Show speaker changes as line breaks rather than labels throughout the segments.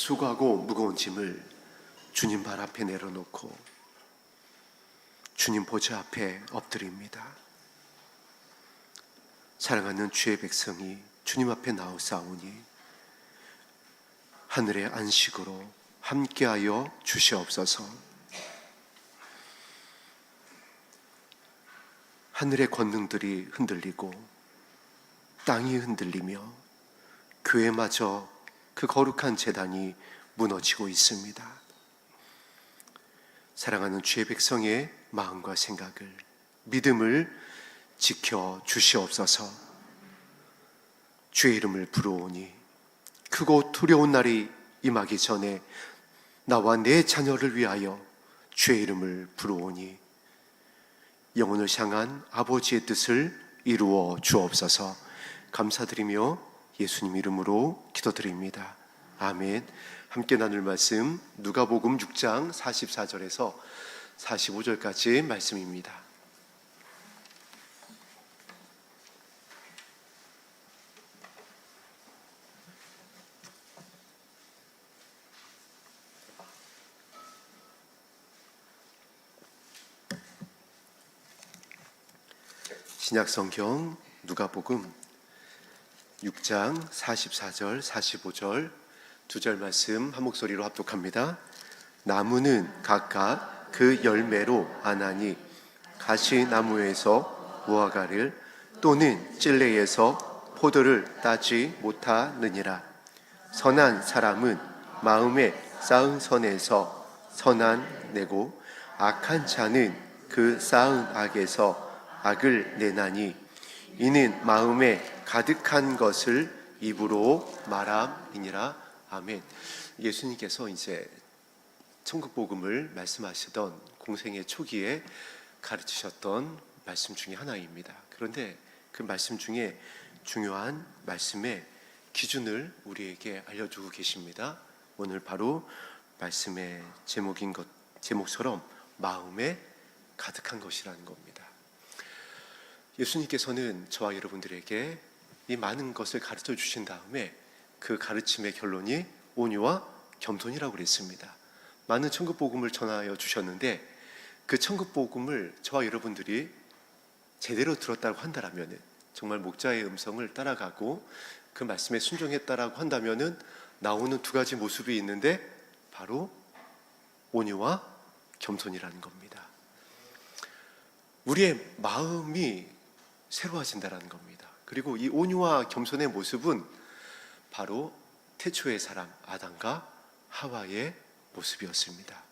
수고하고 무거운 짐을 주님 발 앞에 내려놓고 주님 보좌 앞에 엎드립니다. 사랑하는 주의 백성이 주님 앞에 나오사오니 하늘의 안식으로 함께하여 주시옵소서. 하늘의 권능들이 흔들리고 땅이 흔들리며 교회마저 그 거룩한 제단이 무너지고 있습니다. 사랑하는 주의 백성의 마음과 생각을, 믿음을 지켜 주시옵소서. 주의 이름을 부르오니 크고 두려운 날이 임하기 전에 나와 내 자녀를 위하여 주의 이름을 부르오니 영혼을 향한 아버지의 뜻을 이루어 주옵소서. 감사드리며 예수님 이름으로 기도드립니다. 아멘. 함께 나눌 말씀 누가복음 6장 44절에서 45절까지 말씀입니다. 신약성경 누가복음 6장 44절 45절 두 절 말씀 한 목소리로 합독합니다. 나무는 각각 그 열매로 아나니 가시나무에서 무화과를 또는 찔레에서 포도를 따지 못하느니라. 선한 사람은 마음에 쌓은 선에서 선한 내고 악한 자는 그 쌓은 악에서 악을 내나니 이는 마음에 가득한 것을 입으로 말함이니라. 아멘. 예수님께서 이제 천국복음을 말씀하시던 공생의 초기에 가르치셨던 말씀 중에 하나입니다. 그런데 그 말씀 중에 중요한 말씀의 기준을 우리에게 알려주고 계십니다. 오늘 바로 말씀의 제목처럼 마음에 가득한 것이라는 겁니다. 예수님께서는 저와 여러분들에게 이 많은 것을 가르쳐 주신 다음에 그 가르침의 결론이 온유와 겸손이라고 그랬습니다. 많은 천국복음을 전하여 주셨는데 그 천국복음을 저와 여러분들이 제대로 들었다고 한다면, 정말 목자의 음성을 따라가고 그 말씀에 순종했다라고 한다면 나오는 두 가지 모습이 있는데 바로 온유와 겸손이라는 겁니다. 우리의 마음이 새로워진다는 겁니다. 그리고 이 온유와 겸손의 모습은 바로 태초의 사람 아담과 하와의 모습이었습니다.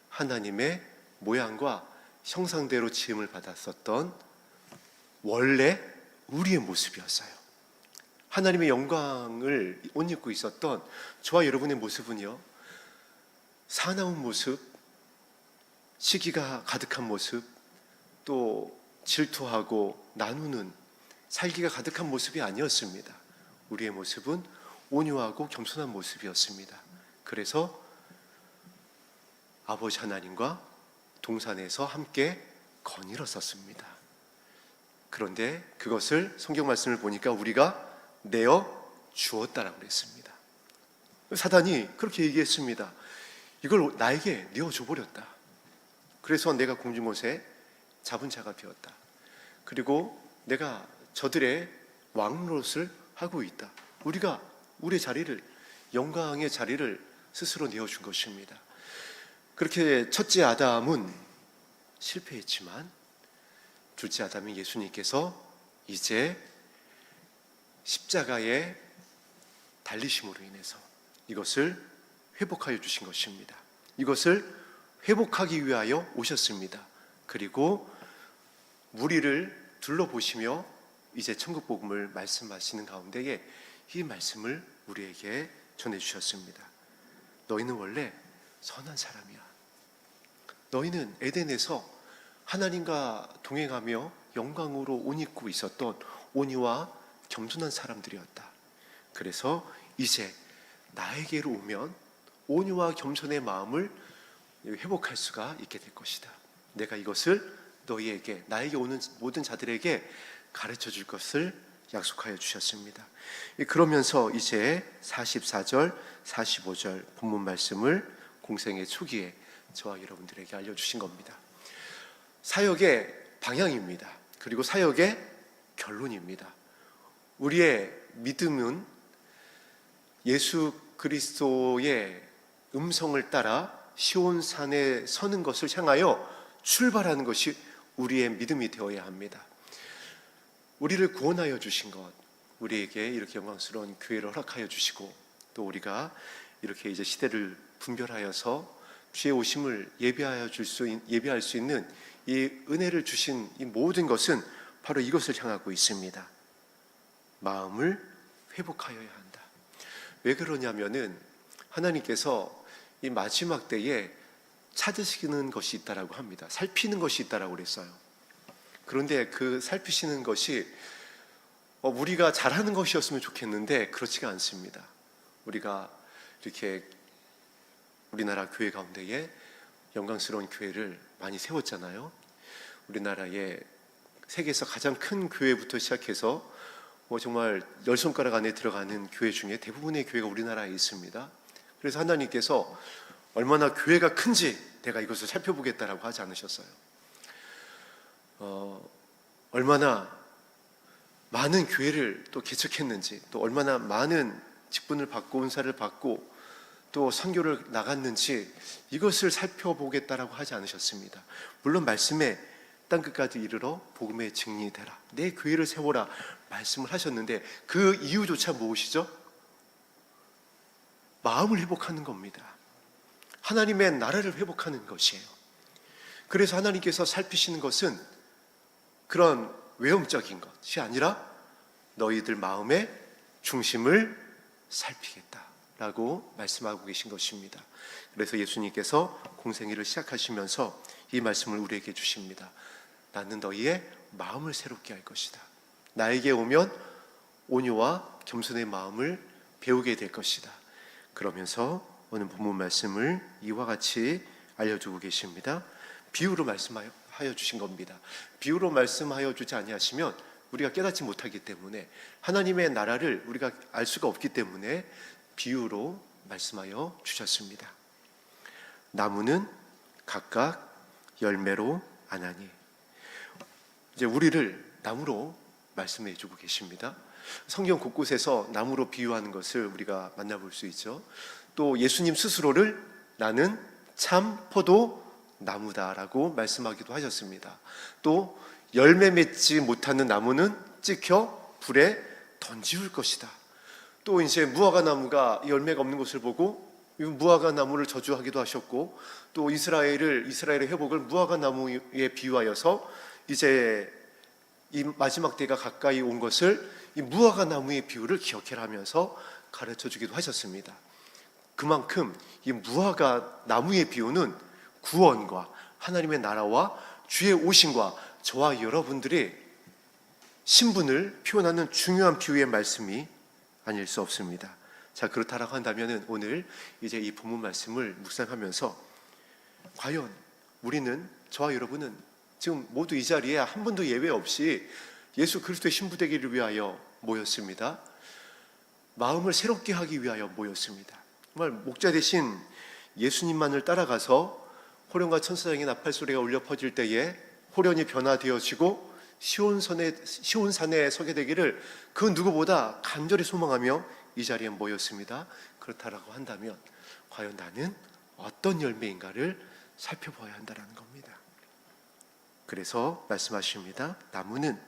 하나님의 모양과 형상대로 지음을 받았었던 원래 우리의 모습이었어요. 하나님의 영광을 옷 입고 있었던 저와 여러분의 모습은요, 사나운 모습, 시기가 가득한 모습, 또 질투하고 나누는 살기가 가득한 모습이 아니었습니다. 우리의 모습은 온유하고 겸손한 모습이었습니다. 그래서 아버지 하나님과 동산에서 함께 거닐었었습니다. 그런데 그것을 성경 말씀을 보니까 우리가 내어 주었다라고 그랬습니다. 사단이 그렇게 얘기했습니다. 이걸 나에게 내어줘 버렸다. 그래서 내가 공중옷에 잡은 자가 되었다. 그리고 내가 저들의 왕노릇을 하고 있다. 우리가 우리의 자리를, 영광의 자리를 스스로 내어준 것입니다. 그렇게 첫째 아담은 실패했지만 둘째 아담인 예수님께서 이제 십자가의 달리심으로 인해서 이것을 회복하여 주신 것입니다. 이것을 회복하기 위하여 오셨습니다. 그리고 무리를 둘러보시며 이제 천국복음을 말씀하시는 가운데에 이 말씀을 우리에게 전해주셨습니다. 너희는 원래 선한 사람이야. 너희는 에덴에서 하나님과 동행하며 영광으로 옷 입고 있었던 온유와 겸손한 사람들이었다. 그래서 이제 나에게로 오면 온유와 겸손의 마음을 회복할 수가 있게 될 것이다. 내가 이것을 너희에게, 나에게 오는 모든 자들에게 가르쳐 줄 것을 약속하여 주셨습니다. 그러면서 이제 44절, 45절 본문 말씀을 공생의 초기에 저와 여러분들에게 알려주신 겁니다. 사역의 방향입니다. 그리고 사역의 결론입니다. 우리의 믿음은 예수 그리스도의 음성을 따라 시온산에 서는 것을 향하여 출발하는 것이 우리의 믿음이 되어야 합니다. 우리를 구원하여 주신 것, 우리에게 이렇게 영광스러운 교회를 허락하여 주시고, 또 우리가 이렇게 이제 시대를 분별하여서 주의 오심을 예비할 수 있는 이 은혜를 주신 이 모든 것은 바로 이것을 향하고 있습니다. 마음을 회복하여야 한다. 왜 그러냐면은 하나님께서 이 마지막 때에 찾으시는 것이 있다라고 합니다. 살피는 것이 있다라고 그랬어요. 그런데 그 살피시는 것이 우리가 잘하는 것이었으면 좋겠는데 그렇지가 않습니다. 우리가 이렇게 우리나라 교회 가운데에 영광스러운 교회를 많이 세웠잖아요. 우리나라의 세계에서 가장 큰 교회부터 시작해서 정말 10손가락 안에 들어가는 교회 중에 대부분의 교회가 우리나라에 있습니다. 그래서 하나님께서 얼마나 교회가 큰지 내가 이것을 살펴보겠다라고 하지 않으셨어요. 얼마나 많은 교회를 또 개척했는지, 또 얼마나 많은 직분을 받고 은사를 받고 또 선교를 나갔는지 이것을 살펴보겠다라고 하지 않으셨습니다. 물론 말씀에 땅끝까지 이르러 복음의 증인이 되라, 내 교회를 세워라 말씀을 하셨는데 그 이유조차 무엇이죠? 마음을 회복하는 겁니다. 하나님의 나라를 회복하는 것이에요. 그래서 하나님께서 살피시는 것은 그런 외형적인 것이 아니라 너희들 마음의 중심을 살피겠다라고 말씀하고 계신 것입니다. 그래서 예수님께서 공생애를 시작하시면서 이 말씀을 우리에게 주십니다. 나는 너희의 마음을 새롭게 할 것이다. 나에게 오면 온유와 겸손의 마음을 배우게 될 것이다. 그러면서 오늘 본문 말씀을 이와 같이 알려주고 계십니다. 비유로 말씀하여 주신 겁니다. 비유로 말씀하여 주지 아니하시면 우리가 깨닫지 못하기 때문에, 하나님의 나라를 우리가 알 수가 없기 때문에 비유로 말씀하여 주셨습니다. 나무는 각각 열매로 아나니. 이제 우리를 나무로 말씀해 주고 계십니다. 성경 곳곳에서 나무로 비유하는 것을 우리가 만나볼 수 있죠. 또 예수님 스스로를 나는 참 포도 나무다라고 말씀하기도 하셨습니다. 또 열매 맺지 못하는 나무는 찍혀 불에 던지울 것이다. 또 이제 무화과 나무가 열매가 없는 것을 보고 무화과 나무를 저주하기도 하셨고, 또 이스라엘의 회복을 무화과 나무에 비유하여서 이제 이 마지막 때가 가까이 온 것을 이 무화과 나무의 비유를 기억해라 하면서 가르쳐 주기도 하셨습니다. 그만큼 이 무화과 나무의 비유는 구원과 하나님의 나라와 주의 오심과 저와 여러분들의 신분을 표현하는 중요한 비유의 말씀이 아닐 수 없습니다. 자, 그렇다라고 한다면 오늘 이제 이 본문 말씀을 묵상하면서 과연 우리는, 저와 여러분은 지금 모두 이 자리에 한 분도 예외 없이 예수 그리스도의 신부되기를 위하여 모였습니다. 마음을 새롭게 하기 위하여 모였습니다. 정말 목자 되신 예수님만을 따라가서 호련과 천사장의 나팔 소리가 울려 퍼질 때에 호련이 변화되어지고 시온산에 서게 되기를 그 누구보다 간절히 소망하며 이 자리에 모였습니다. 그렇다라고 한다면 과연 나는 어떤 열매인가를 살펴봐야 한다는 겁니다. 그래서 말씀하십니다. 나무는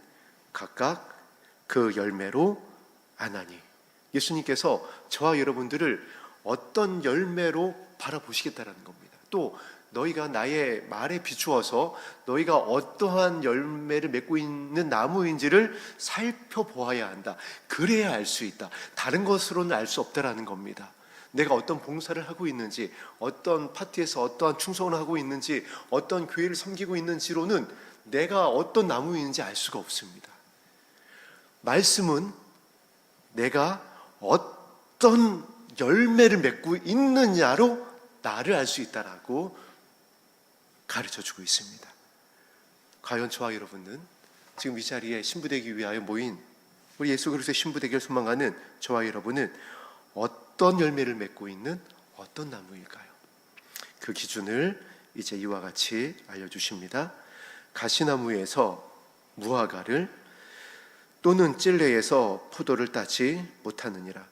각각 그 열매로 아나니. 예수님께서 저와 여러분들을 어떤 열매로 바라보시겠다라는 겁니다. 또 너희가 나의 말에 비추어서 너희가 어떠한 열매를 맺고 있는 나무인지를 살펴보아야 한다. 그래야 알 수 있다. 다른 것으로는 알 수 없다라는 겁니다. 내가 어떤 봉사를 하고 있는지, 어떤 파티에서 어떠한 충성을 하고 있는지, 어떤 교회를 섬기고 있는지로는 내가 어떤 나무인지 알 수가 없습니다. 말씀은 내가 어떤 열매를 맺고 있느냐로 나를 알 수 있다라고 가르쳐주고 있습니다. 과연 저와 여러분은 지금 이 자리에 신부되기 위하여 모인 우리 예수 그리스도의 신부되기를 소망하는 저와 여러분은 어떤 열매를 맺고 있는 어떤 나무일까요? 그 기준을 이제 이와 같이 알려주십니다. 가시나무에서 무화과를 또는 찔레에서 포도를 따지 못하느니라.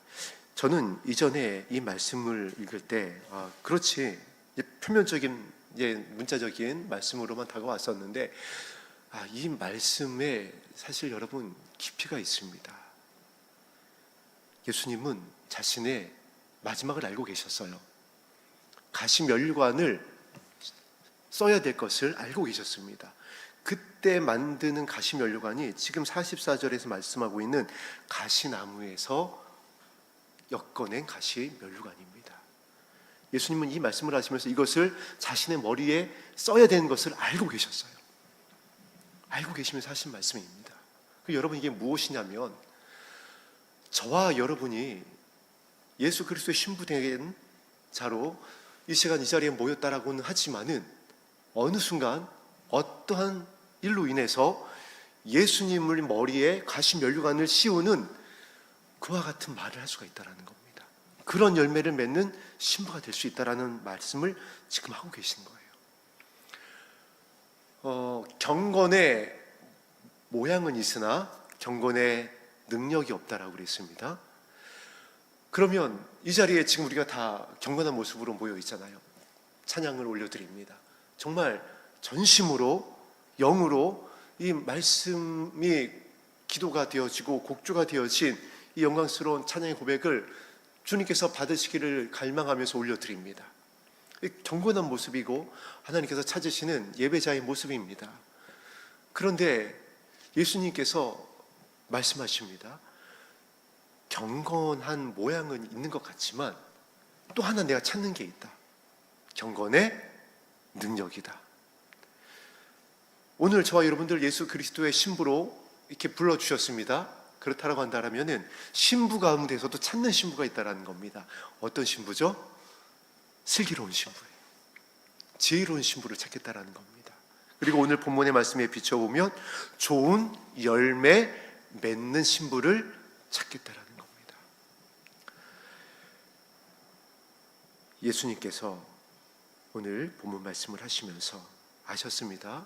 저는 이전에 이 말씀을 읽을 때 그렇지, 표면적인 문자적인 말씀으로만 다가왔었는데 이 말씀에 사실 여러분 깊이가 있습니다. 예수님은 자신의 마지막을 알고 계셨어요. 가시면류관을 써야 될 것을 알고 계셨습니다. 그때 만드는 가시면류관이 지금 44절에서 말씀하고 있는 가시나무에서 엮어낸 가시면류관입니다. 예수님은 이 말씀을 하시면서 이것을 자신의 머리에 써야 되는 것을 알고 계셨어요. 알고 계시면서 하신 말씀입니다. 여러분, 이게 무엇이냐면 저와 여러분이 예수 그리스도의 신부된 자로 이 시간 이 자리에 모였다라고는 하지만은 어느 순간 어떠한 일로 인해서 예수님을 머리에 가시면류관을 씌우는 그와 같은 말을 할 수가 있다는 겁니다. 그런 열매를 맺는 신부가 될 수 있다는 말씀을 지금 하고 계신 거예요. 경건의 모양은 있으나 경건의 능력이 없다라고 그랬습니다. 그러면 이 자리에 지금 우리가 다 경건한 모습으로 모여 있잖아요. 찬양을 올려드립니다. 정말 전심으로 영으로 이 말씀이 기도가 되어지고 곡조가 되어진 이 영광스러운 찬양의 고백을 주님께서 받으시기를 갈망하면서 올려드립니다. 경건한 모습이고 하나님께서 찾으시는 예배자의 모습입니다. 그런데 예수님께서 말씀하십니다. 경건한 모양은 있는 것 같지만 또 하나 내가 찾는 게 있다. 경건의 능력이다. 오늘 저와 여러분들 예수 그리스도의 신부로 이렇게 불러주셨습니다. 그렇다고 한다면 신부 가운데서도 찾는 신부가 있다는 겁니다. 어떤 신부죠? 슬기로운 신부예요. 지혜로운 신부를 찾겠다는 겁니다. 그리고 오늘 본문의 말씀에 비춰보면 좋은 열매 맺는 신부를 찾겠다는 겁니다. 예수님께서 오늘 본문 말씀을 하시면서 아셨습니다.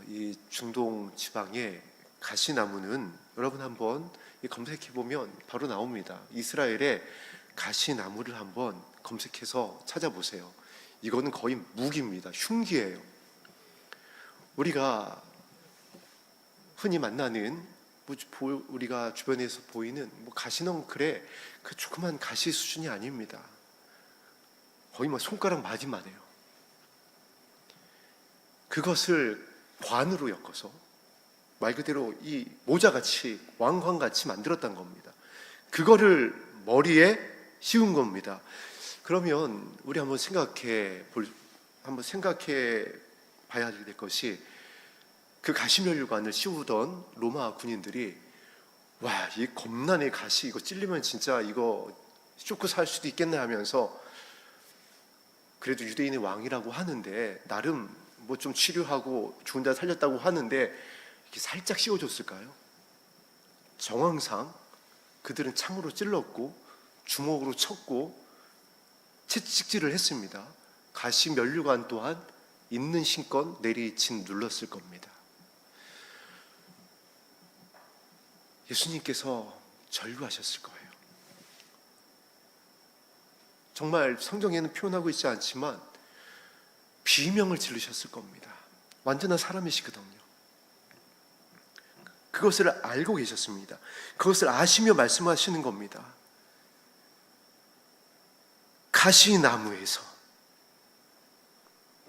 이 중동 지방의 가시나무는 여러분 한번 검색해 보면 바로 나옵니다. 이스라엘의 가시나무를 한번 검색해서 찾아보세요. 이거는 거의 무기입니다. 흉기예요. 우리가 흔히 만나는 우리가 주변에서 보이는 가시넝쿨의 그 조그만 가시 수준이 아닙니다. 거의 손가락 마디만 해요. 그것을 관으로 엮어서 말 그대로 이 모자같이 왕관같이 만들었던 겁니다. 그거를 머리에 씌운 겁니다. 그러면 우리 한번 생각해 봐야 될 것이 그 가시면류관을 씌우던 로마 군인들이 와, 이 겁나네 가시 이거 찔리면 진짜 이거 쫓고 살 수도 있겠네 하면서 그래도 유대인의 왕이라고 하는데 나름 좀 치료하고 죽은 자 살렸다고 하는데 이렇게 살짝 씌워줬을까요? 정황상 그들은 창으로 찔렀고 주먹으로 쳤고 채찍질을 했습니다. 가시면류관 또한 있는 신껏 내리친 눌렀을 겁니다. 예수님께서 전류하셨을 거예요. 정말 성경에는 표현하고 있지 않지만 비명을 지르셨을 겁니다. 완전한 사람이시거든요. 그것을 알고 계셨습니다. 그것을 아시며 말씀하시는 겁니다. 가시나무에서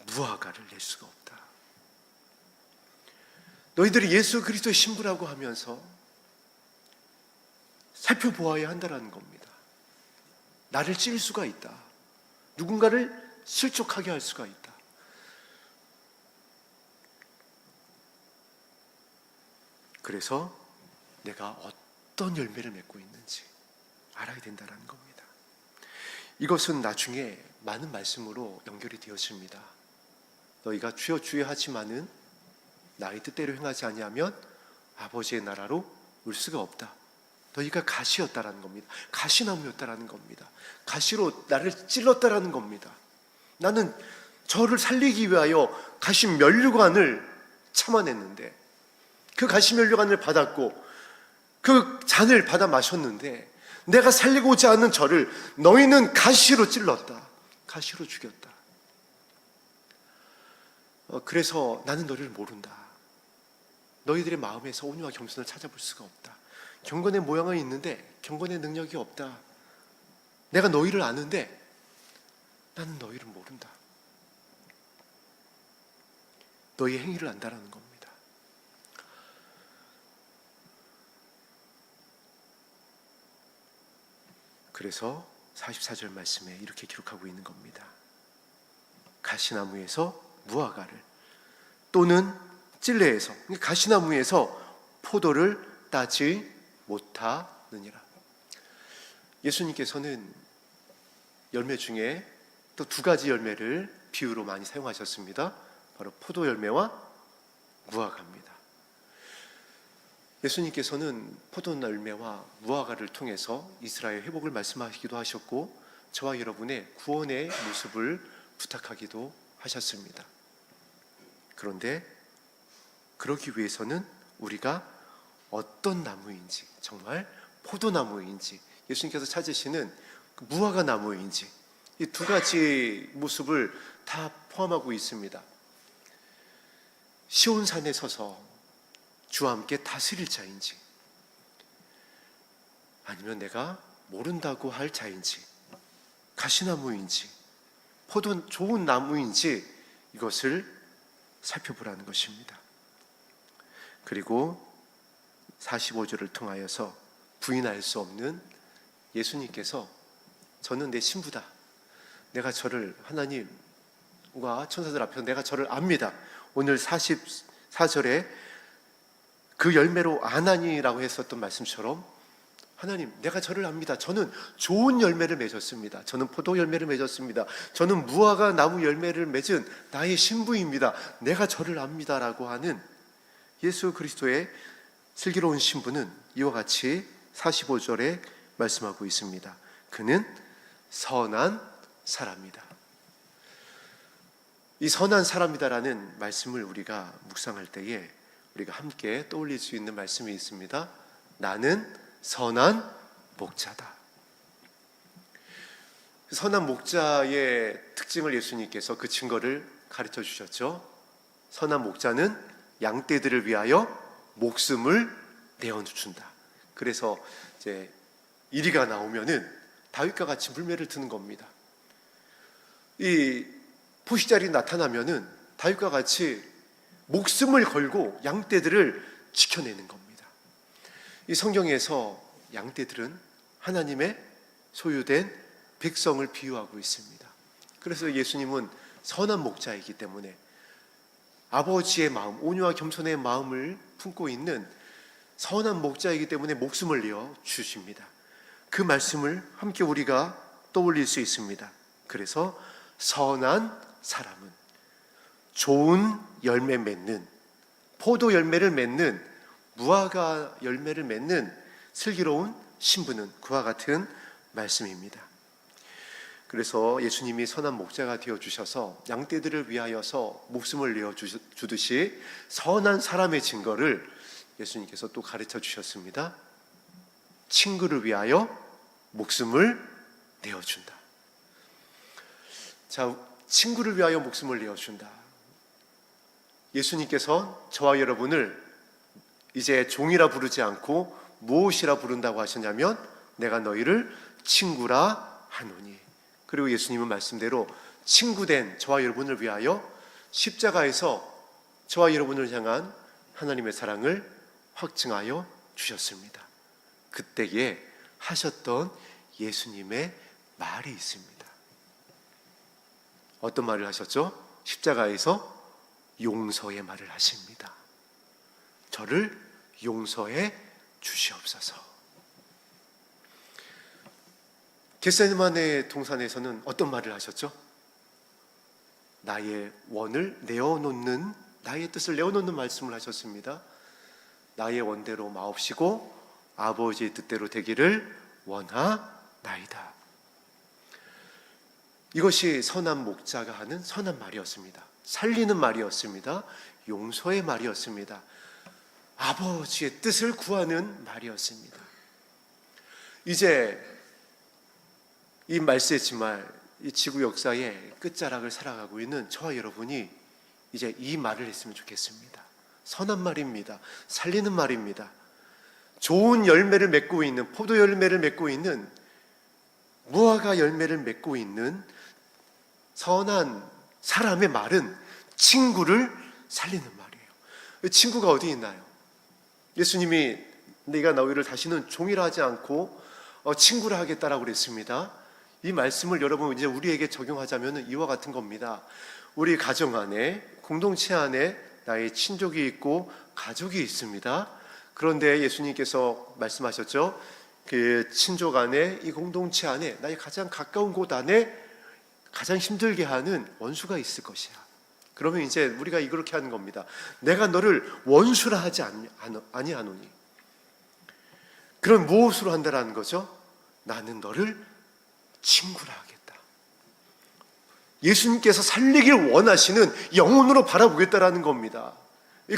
무화과를 낼 수가 없다. 너희들이 예수 그리스도의 신부라고 하면서 살펴보아야 한다는 겁니다. 나를 찔 수가 있다. 누군가를 실족하게 할 수가 있다. 그래서 내가 어떤 열매를 맺고 있는지 알아야 된다는 겁니다. 이것은 나중에 많은 말씀으로 연결이 되어집니다. 너희가 주여 주여 하지만은 나의 뜻대로 행하지 아니하면 아버지의 나라로 올 수가 없다. 너희가 가시였다라는 겁니다. 가시나무였다라는 겁니다. 가시로 나를 찔렀다라는 겁니다. 나는 저를 살리기 위하여 가시 면류관을 참아냈는데, 그 가시 면류관을 받았고 그 잔을 받아 마셨는데, 내가 살리고자 하는 저를 너희는 가시로 찔렀다, 가시로 죽였다. 그래서 나는 너희를 모른다. 너희들의 마음에서 온유와 겸손을 찾아볼 수가 없다. 경건의 모양은 있는데 경건의 능력이 없다. 내가 너희를 아는데 나는 너희를 모른다. 너희의 행위를 안다라는 겁니다. 그래서 44절 말씀에 이렇게 기록하고 있는 겁니다. 가시나무에서 무화과를, 또는 찔레에서, 가시나무에서 포도를 따지 못하느니라. 예수님께서는 열매 중에 또 두 가지 열매를 비유로 많이 사용하셨습니다. 바로 포도 열매와 무화과입니다. 예수님께서는 포도 열매와 무화과를 통해서 이스라엘 회복을 말씀하시기도 하셨고, 저와 여러분의 구원의 모습을 부탁하기도 하셨습니다. 그런데 그러기 위해서는 우리가 어떤 나무인지, 정말 포도나무인지, 예수님께서 찾으시는 무화과 나무인지, 이 두 가지 모습을 다 포함하고 있습니다. 시온산에 서서 주와 함께 다스릴 자인지, 아니면 내가 모른다고 할 자인지, 가시나무인지, 포도 좋은 나무인지, 이것을 살펴보라는 것입니다. 그리고 45절을 통하여서 부인할 수 없는 예수님께서, 저는 내 신부다, 내가 저를, 하나님과 천사들 앞에서 내가 저를 압니다. 오늘 44절에 그 열매로 아나니라고 했었던 말씀처럼, 하나님, 내가 저를 압니다. 저는 좋은 열매를 맺었습니다. 저는 포도 열매를 맺었습니다. 저는 무화과 나무 열매를 맺은 나의 신부입니다. 내가 저를 압니다라고 하는 예수 그리스도의 슬기로운 신부는 이와 같이 45절에 말씀하고 있습니다. 그는 선한 사람이다. 이 선한 사람이다라는 말씀을 우리가 묵상할 때에 우리가 함께 떠올릴 수 있는 말씀이 있습니다. 나는 선한 목자다. 선한 목자의 특징을 예수님께서 그 증거를 가르쳐 주셨죠. 선한 목자는 양떼들을 위하여 목숨을 내어준다. 그래서 이제 이리가 나오면은 다윗과 같이 물매를 드는 겁니다. 이 포식자리 나타나면은 다윗과 같이 목숨을 걸고 양떼들을 지켜내는 겁니다. 이 성경에서 양떼들은 하나님의 소유된 백성을 비유하고 있습니다. 그래서 예수님은 선한 목자이기 때문에 아버지의 마음, 온유와 겸손의 마음을 품고 있는 선한 목자이기 때문에 목숨을 내어 주십니다. 그 말씀을 함께 우리가 떠올릴 수 있습니다. 그래서 선한 사람은, 좋은 열매 맺는, 포도 열매를 맺는, 무화과 열매를 맺는 슬기로운 신부는 그와 같은 말씀입니다. 그래서 예수님이 선한 목자가 되어주셔서 양떼들을 위하여서 목숨을 내어주듯이 선한 사람의 증거를 예수님께서 또 가르쳐 주셨습니다. 친구를 위하여 목숨을 내어준다. 자, 친구를 위하여 목숨을 내어준다. 예수님께서 저와 여러분을 이제 종이라 부르지 않고 무엇이라 부른다고 하셨냐면, 내가 너희를 친구라 하노니. 그리고 예수님은 말씀대로 친구된 저와 여러분을 위하여 십자가에서 저와 여러분을 향한 하나님의 사랑을 확증하여 주셨습니다. 그때에 하셨던 예수님의 말이 있습니다. 어떤 말을 하셨죠? 십자가에서 용서의 말을 하십니다. 저를 용서해 주시옵소서. 겟세마네 동산에서는 어떤 말을 하셨죠? 나의 원을 내어놓는, 나의 뜻을 내어놓는 말씀을 하셨습니다. 나의 원대로 마옵시고 아버지의 뜻대로 되기를 원하나이다. 이것이 선한 목자가 하는 선한 말이었습니다. 살리는 말이었습니다. 용서의 말이었습니다. 아버지의 뜻을 구하는 말이었습니다. 이제 이 말세지말, 이 지구 역사의 끝자락을 살아가고 있는 저와 여러분이 이제 이 말을 했으면 좋겠습니다. 선한 말입니다. 살리는 말입니다. 좋은 열매를 맺고 있는, 포도 열매를 맺고 있는, 무화과 열매를 맺고 있는 선한 사람의 말은 친구를 살리는 말이에요. 친구가 어디 있나요? 예수님이 내가 너희를 다시는 종이라 하지 않고 친구라 하겠다라고 그랬습니다. 이 말씀을 여러분 이제 우리에게 적용하자면 이와 같은 겁니다. 우리 가정 안에, 공동체 안에 나의 친족이 있고 가족이 있습니다. 그런데 예수님께서 말씀하셨죠. 그 친족 안에, 이 공동체 안에, 나의 가장 가까운 곳 안에 가장 힘들게 하는 원수가 있을 것이야. 그러면 이제 우리가 이렇게 하는 겁니다. 내가 너를 원수라 하지 아니하노니. 그럼 무엇으로 한다라는 거죠? 나는 너를 친구라 하겠다. 예수님께서 살리길 원하시는 영혼으로 바라보겠다라는 겁니다.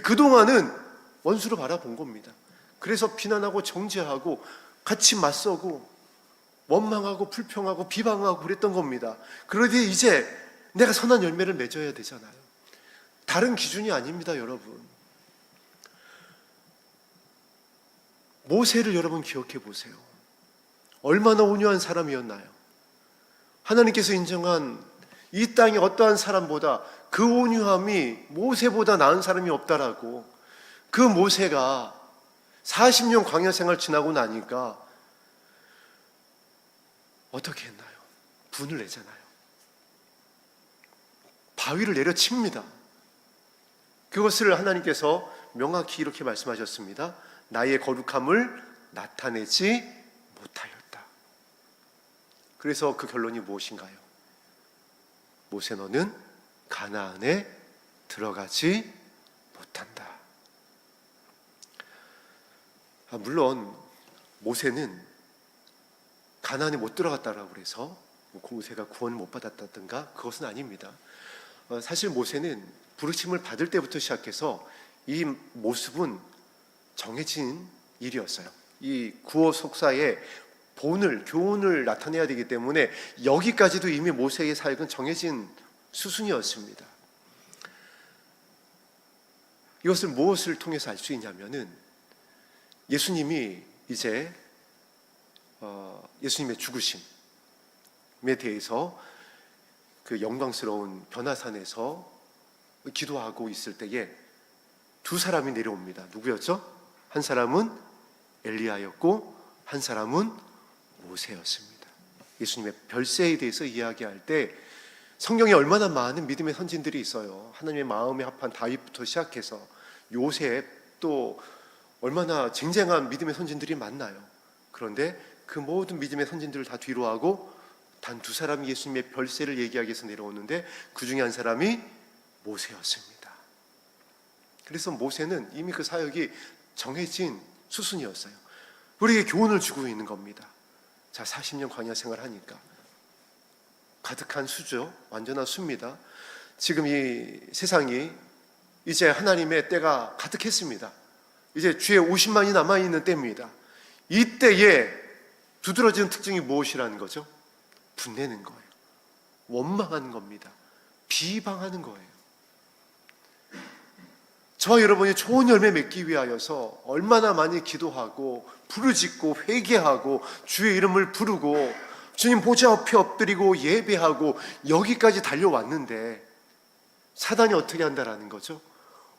그동안은 원수로 바라본 겁니다. 그래서 비난하고 정죄하고 같이 맞서고 원망하고 불평하고 비방하고 그랬던 겁니다. 그런데 이제 내가 선한 열매를 맺어야 되잖아요. 다른 기준이 아닙니다, 여러분. 모세를 여러분 기억해 보세요. 얼마나 온유한 사람이었나요? 하나님께서 인정한 이 땅의 어떠한 사람보다 그 온유함이 모세보다 나은 사람이 없다라고. 그 모세가 40년 광야 생활 지나고 나니까 어떻게 했나요? 분을 내잖아요. 바위를 내려칩니다. 그것을 하나님께서 명확히 이렇게 말씀하셨습니다. 나의 거룩함을 나타내지 못하였다. 그래서 그 결론이 무엇인가요? 모세 너는 가나안에 들어가지 못한다. 물론 모세는 가나안에 못 들어갔다라고 해서 모세가 구원을 못 받았다든가 그것은 아닙니다. 사실 모세는 부르심을 받을 때부터 시작해서 이 모습은 정해진 일이었어요. 이 구호 속사의 본을, 교훈을 나타내야 되기 때문에 여기까지도 이미 모세의 사역은 정해진 수순이었습니다. 이것을 무엇을 통해서 알 수 있냐면은 예수님이 이제 예수님의 죽으심에 대해서 그 영광스러운 변화산에서 기도하고 있을 때에 두 사람이 내려옵니다. 누구였죠? 한 사람은 엘리야였고 한 사람은 모세였습니다. 예수님의 별세에 대해서 이야기할 때 성경에 얼마나 많은 믿음의 선진들이 있어요. 하나님의 마음에 합한 다윗부터 시작해서 요셉, 또 얼마나 쟁쟁한 믿음의 선진들이 많나요. 그런데 그 모든 믿음의 선진들을 다 뒤로 하고 단 두 사람이 예수님의 별세를 얘기하기 위해서 내려오는데 그 중에 한 사람이 모세였습니다. 그래서 모세는 이미 그 사역이 정해진 수순이었어요. 우리에게 교훈을 주고 있는 겁니다. 자, 40년 광야 생활하니까 가득한 수죠. 완전한 수입니다. 지금 이 세상이 이제 하나님의 때가 가득했습니다. 이제 주의 50만이 남아있는 때입니다. 이때에 두드러지는 특징이 무엇이라는 거죠? 분내는 거예요. 원망하는 겁니다. 비방하는 거예요. 저와 여러분이 좋은 열매 맺기 위하여서 얼마나 많이 기도하고 부르짖고 회개하고 주의 이름을 부르고 주님 보좌 앞에 엎드리고 예배하고 여기까지 달려왔는데 사단이 어떻게 한다라는 거죠?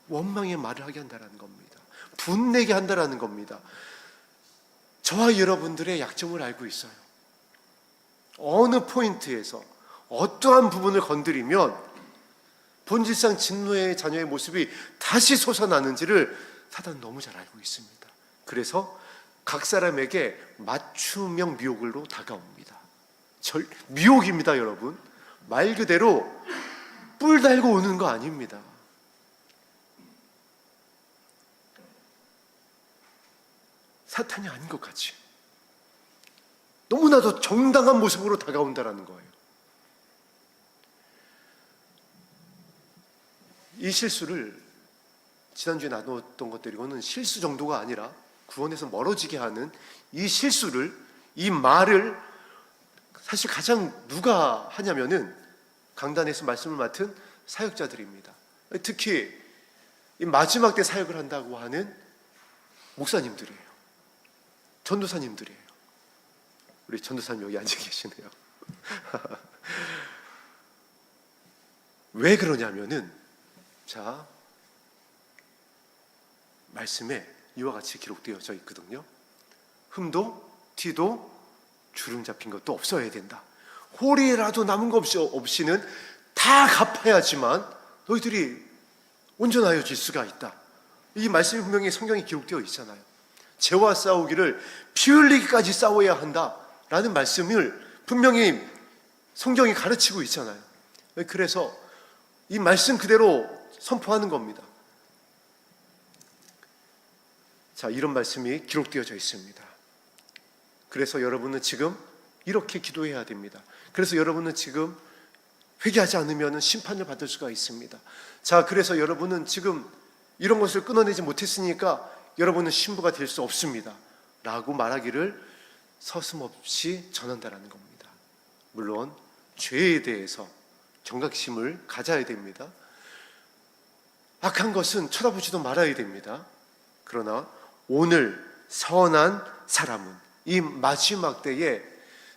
원망의 말을 하게 한다라는 겁니다. 분내게 한다라는 겁니다. 저와 여러분들의 약점을 알고 있어요. 어느 포인트에서 어떠한 부분을 건드리면 본질상 진노의 자녀의 모습이 다시 솟아나는지를 사단은 너무 잘 알고 있습니다. 그래서 각 사람에게 맞춤형 미혹으로 다가옵니다. 미혹입니다, 여러분. 말 그대로 뿔 달고 오는 거 아닙니다. 사탄이 아닌 것 같이 너무나도 정당한 모습으로 다가온다라는 거예요. 이 실수를 지난주에 나눴던 것들이고는 실수 정도가 아니라 구원에서 멀어지게 하는 이 실수를, 이 말을 사실 가장 누가 하냐면은 강단에서 말씀을 맡은 사역자들입니다. 특히 이 마지막 때 사역을 한다고 하는 목사님들이에요. 전도사님들이에요. 우리 전도사님 여기 앉아 계시네요. 왜 그러냐면은 자, 말씀에 이와 같이 기록되어져 있거든요. 흠도 티도 주름 잡힌 것도 없어야 된다. 홀이라도 남은 것 없이는 다 갚아야지만 너희들이 온전하여질 수가 있다. 이 말씀이 분명히 성경에 기록되어 있잖아요. 죄와 싸우기를 피 흘리기까지 싸워야 한다라는 말씀을 분명히 성경이 가르치고 있잖아요. 그래서 이 말씀 그대로 선포하는 겁니다. 자, 이런 말씀이 기록되어져 있습니다. 그래서 여러분은 지금 이렇게 기도해야 됩니다. 그래서 여러분은 지금 회개하지 않으면 심판을 받을 수가 있습니다. 자, 그래서 여러분은 지금 이런 것을 끊어내지 못했으니까 여러분은 신부가 될 수 없습니다 라고 말하기를 서슴없이 전한다는 겁니다. 물론 죄에 대해서 경각심을 가져야 됩니다. 악한 것은 쳐다보지도 말아야 됩니다. 그러나 오늘 선한 사람은 이 마지막 때에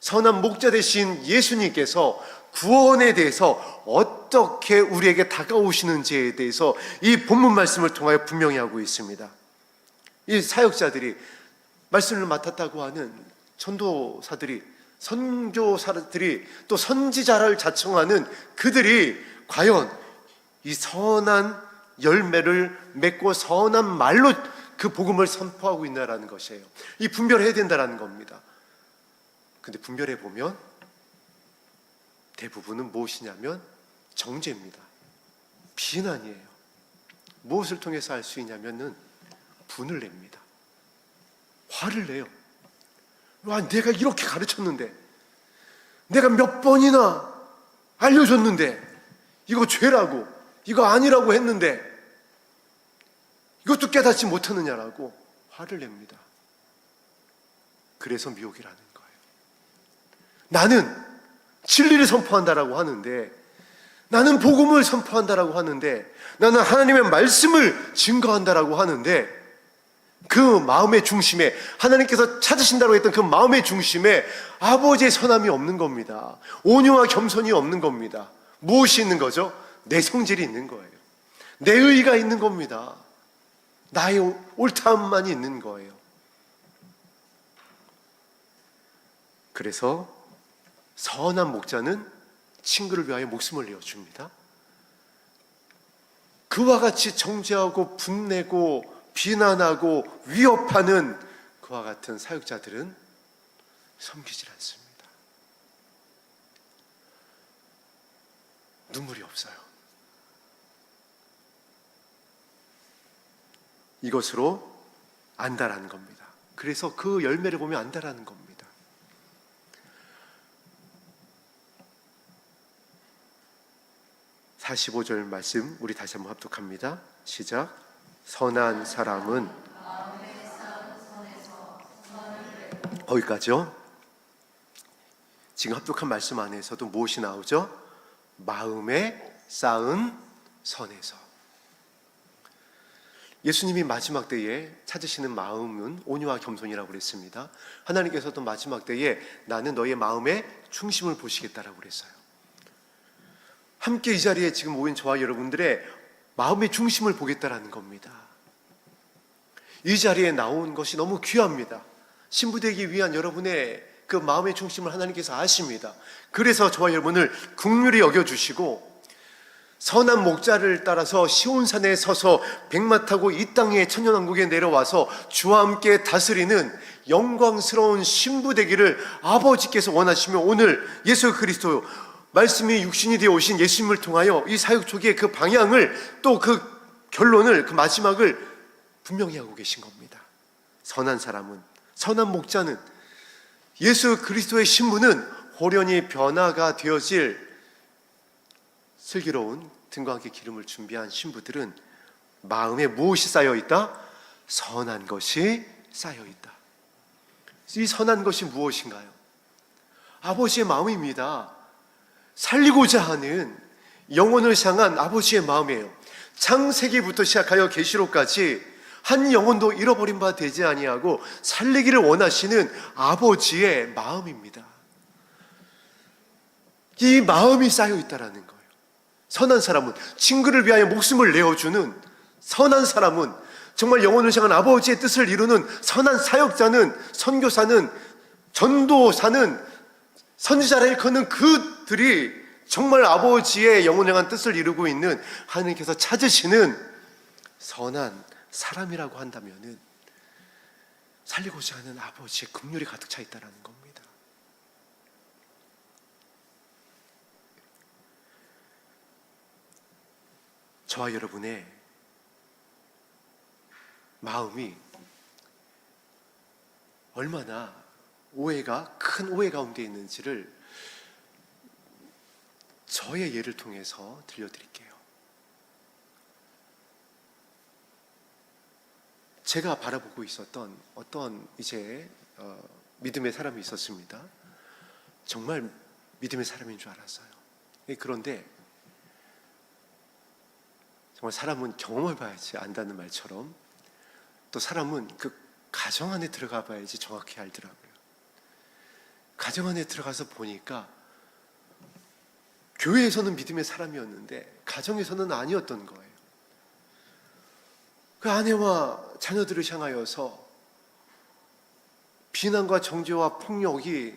선한 목자 되신 예수님께서 구원에 대해서 어떻게 우리에게 다가오시는지에 대해서 이 본문 말씀을 통하여 분명히 하고 있습니다. 이 사역자들이 말씀을 맡았다고 하는 전도사들이, 선교사들이, 또 선지자를 자청하는 그들이 과연 이 선한 열매를 맺고 선한 말로 그 복음을 선포하고 있나라는 것이에요. 이 분별해야 된다는 겁니다. 근데 분별해 보면 대부분은 무엇이냐면 정죄입니다. 비난이에요. 무엇을 통해서 할 수 있냐면은 분을 냅니다. 화를 내요. 와, 내가 이렇게 가르쳤는데, 내가 몇 번이나 알려줬는데, 이거 죄라고, 이거 아니라고 했는데 이것도 깨닫지 못하느냐라고 화를 냅니다. 그래서 미혹이라는 거예요. 나는 진리를 선포한다라고 하는데, 나는 복음을 선포한다라고 하는데, 나는 하나님의 말씀을 증거한다라고 하는데, 그 마음의 중심에, 하나님께서 찾으신다고 했던 그 마음의 중심에 아버지의 선함이 없는 겁니다. 온유와 겸손이 없는 겁니다. 무엇이 있는 거죠? 내 성질이 있는 거예요. 내 의의가 있는 겁니다. 나의 옳다함만이 있는 거예요. 그래서 선한 목자는 친구를 위하여 목숨을 내어줍니다. 그와 같이 정죄하고 분내고 비난하고 위협하는 그와 같은 사역자들은 섬기질 않습니다. 눈물이 없어요. 이것으로 안다라는 겁니다. 그래서 그 열매를 보면 안다라는 겁니다. (45절) 말씀 우리 다시 한번 합독합니다. 시작. 선한 사람은, 거기까지요. 지금 합독한 말씀 안에서도 무엇이 나오죠? 마음에 쌓은 선에서. 예수님이 마지막 때에 찾으시는 마음은 온유와 겸손이라고 그랬습니다. 하나님께서도 마지막 때에 나는 너의 마음의 중심을 보시겠다라고 그랬어요. 함께 이 자리에 지금 모인 저와 여러분들의 마음의 중심을 보겠다라는 겁니다. 이 자리에 나온 것이 너무 귀합니다. 신부되기 위한 여러분의 그 마음의 중심을 하나님께서 아십니다. 그래서 저와 여러분을 긍휼히 여겨주시고 선한 목자를 따라서 시온산에 서서 백마 타고 이 땅의 천년왕국에 내려와서 주와 함께 다스리는 영광스러운 신부 되기를 아버지께서 원하시며, 오늘 예수 그리스도 말씀이 육신이 되어 오신 예수님을 통하여 이 사역 초기의 그 방향을, 또 그 결론을, 그 마지막을 분명히 하고 계신 겁니다. 선한 사람은 선한 목자는, 예수 그리스도의 신부는 호련히 변화가 되어질 슬기로운 등과 함께 기름을 준비한 신부들은 마음에 무엇이 쌓여있다? 선한 것이 쌓여있다. 이 선한 것이 무엇인가요? 아버지의 마음입니다. 살리고자 하는, 영혼을 향한 아버지의 마음이에요. 창세기부터 시작하여 계시록까지 한 영혼도 잃어버린 바 되지 아니하고 살리기를 원하시는 아버지의 마음입니다. 이 마음이 쌓여있다라는 거예요. 선한 사람은, 친구를 위하여 목숨을 내어주는 선한 사람은, 정말 영혼을 향한 아버지의 뜻을 이루는 선한 사역자는, 선교사는, 전도사는, 선지자를 일컫는 그들이 정말 아버지의 영혼을 향한 뜻을 이루고 있는 하나님께서 찾으시는 선한 사람이라고 한다면은 살리고자 하는 아버지의 긍휼이 가득 차 있다는 겁니다. 저와 여러분의 마음이 얼마나 큰 오해 가운데 있는지를 저의 예를 통해서 들려드릴게요. 제가 바라보고 있었던 어떤 믿음의 사람이 있었습니다. 정말 믿음의 사람인 줄 알았어요. 그런데 정말 사람은 경험을 봐야지 안다는 말처럼, 또 사람은 그 가정 안에 들어가 봐야지 정확히 알더라고요. 가정 안에 들어가서 보니까 교회에서는 믿음의 사람이었는데 가정에서는 아니었던 거예요. 그 아내와 자녀들을 향하여서 비난과 정죄와 폭력이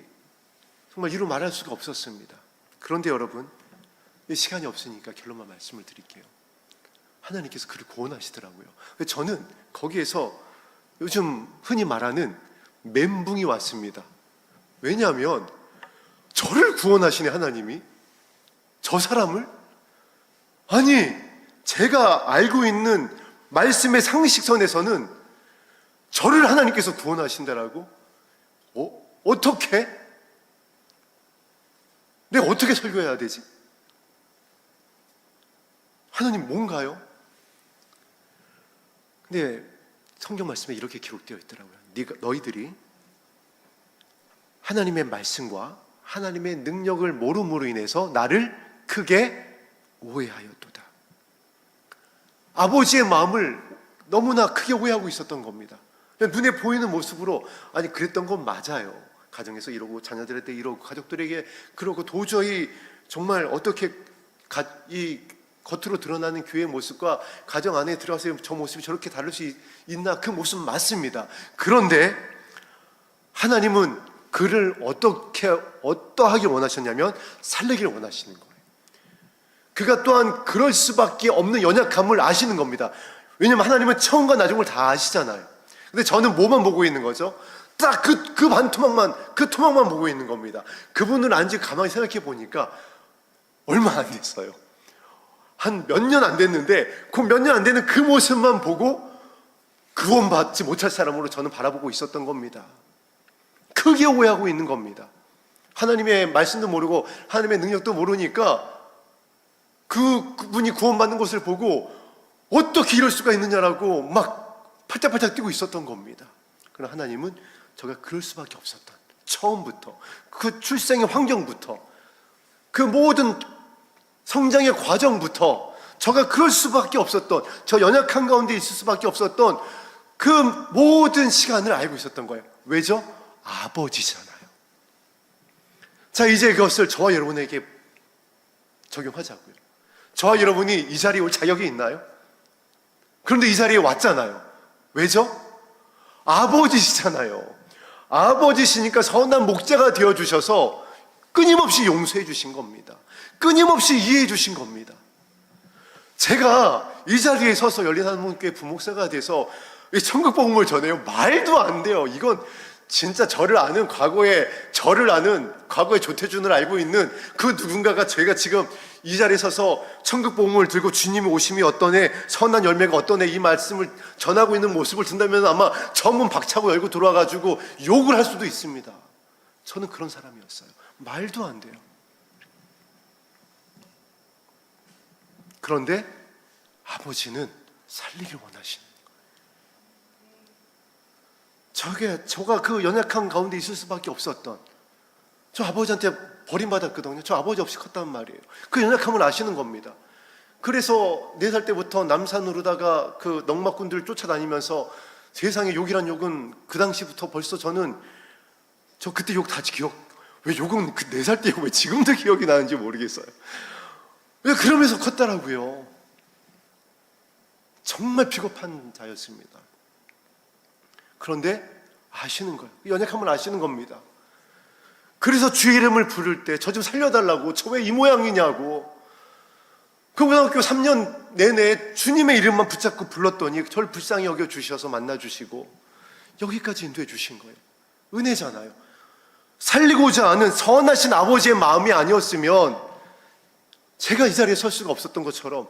정말 이루 말할 수가 없었습니다. 그런데 여러분, 시간이 없으니까 결론만 말씀을 드릴게요. 하나님께서 그를 구원하시더라고요. 저는 거기에서 요즘 흔히 말하는 멘붕이 왔습니다. 왜냐하면 저를 구원하시네, 하나님이. 저 사람을? 아니, 제가 알고 있는 말씀의 상식선에서는 저를 하나님께서 구원하신다라고? 어떻게? 내가 어떻게 설교해야 되지? 하나님 뭔가요? 근데 성경 말씀에 이렇게 기록되어 있더라고요. 너희들이 하나님의 말씀과 하나님의 능력을 모름으로 인해서 나를 크게 오해하였도다. 아버지의 마음을 너무나 크게 오해하고 있었던 겁니다. 눈에 보이는 모습으로, 아니 그랬던 건 맞아요. 가정에서 이러고, 자녀들한테 이러고, 가족들에게 그러고, 도저히 정말 어떻게 이 겉으로 드러나는 교회의 모습과 가정 안에 들어가서 저 모습이 저렇게 다를 수 있나? 그 모습은 맞습니다. 그런데 하나님은 그를 어떠하길 원하셨냐면 살리기를 원하시는 거예요. 그가 또한 그럴 수밖에 없는 연약함을 아시는 겁니다. 왜냐하면 하나님은 처음과 나중을 다 아시잖아요. 근데 저는 뭐만 보고 있는 거죠? 딱 그 토막만 보고 있는 겁니다. 그분을 안지 가만히 생각해 보니까 얼마 안 됐어요. 한 몇 년 안 됐는데 그 몇 년 안 되는 그 모습만 보고 구원받지 못할 사람으로 저는 바라보고 있었던 겁니다. 크게 오해하고 있는 겁니다. 하나님의 말씀도 모르고 하나님의 능력도 모르니까 그분이 구원받는 것을 보고 어떻게 이럴 수가 있느냐라고 막 팔짝팔짝 뛰고 있었던 겁니다. 그러나 하나님은 저가 그럴 수밖에 없었던, 처음부터 그 출생의 환경부터 그 모든 성장의 과정부터 저가 그럴 수밖에 없었던, 저 연약한 가운데 있을 수밖에 없었던 그 모든 시간을 알고 있었던 거예요. 왜죠? 아버지잖아요. 자, 이제 그것을 저와 여러분에게 적용하자고요. 저와 여러분이 이 자리에 올 자격이 있나요? 그런데 이 자리에 왔잖아요. 왜죠? 아버지시잖아요. 아버지시니까 선한 목자가 되어주셔서 끊임없이 용서해 주신 겁니다. 끊임없이 이해해 주신 겁니다. 제가 이 자리에 서서 열린하나님교회 부목사가 돼서 천국 복음을 전해요. 말도 안 돼요. 이건 진짜 저를 아는 과거의 조태준을 알고 있는 그 누군가가 제가 지금 이 자리에 서서 천국 복음을 들고 주님의 오심이 어떤 애, 선한 열매가 어떤 애, 이 말씀을 전하고 있는 모습을 든다면 아마 전문 박차고 열고 돌아가지고 욕을 할 수도 있습니다. 저는 그런 사람이었어요. 말도 안 돼요. 그런데 아버지는 살리길 원하시는 저가 그 연약한 가운데 있을 수밖에 없었던, 저 아버지한테 버림받았거든요. 저 아버지 없이 컸단 말이에요. 그 연약함을 아시는 겁니다. 그래서 4살 때부터 남산으로다가 그 넉마꾼들을 쫓아다니면서 세상에 욕이란 욕은 그 당시부터 벌써 저 그때 욕 다 왜 욕은 그 4살 때 욕 왜 지금도 기억이 나는지 모르겠어요. 왜 그러면서 컸더라고요. 정말 비겁한 자였습니다. 그런데 아시는 거예요. 연약함을 아시는 겁니다. 그래서 주의 이름을 부를 때 저 좀 살려달라고, 저 왜 이 모양이냐고, 그 고등학교 3년 내내 주님의 이름만 붙잡고 불렀더니 저를 불쌍히 여겨주셔서 만나주시고 여기까지 인도해 주신 거예요. 은혜잖아요. 살리고자 하는 선하신 아버지의 마음이 아니었으면 제가 이 자리에 설 수가 없었던 것처럼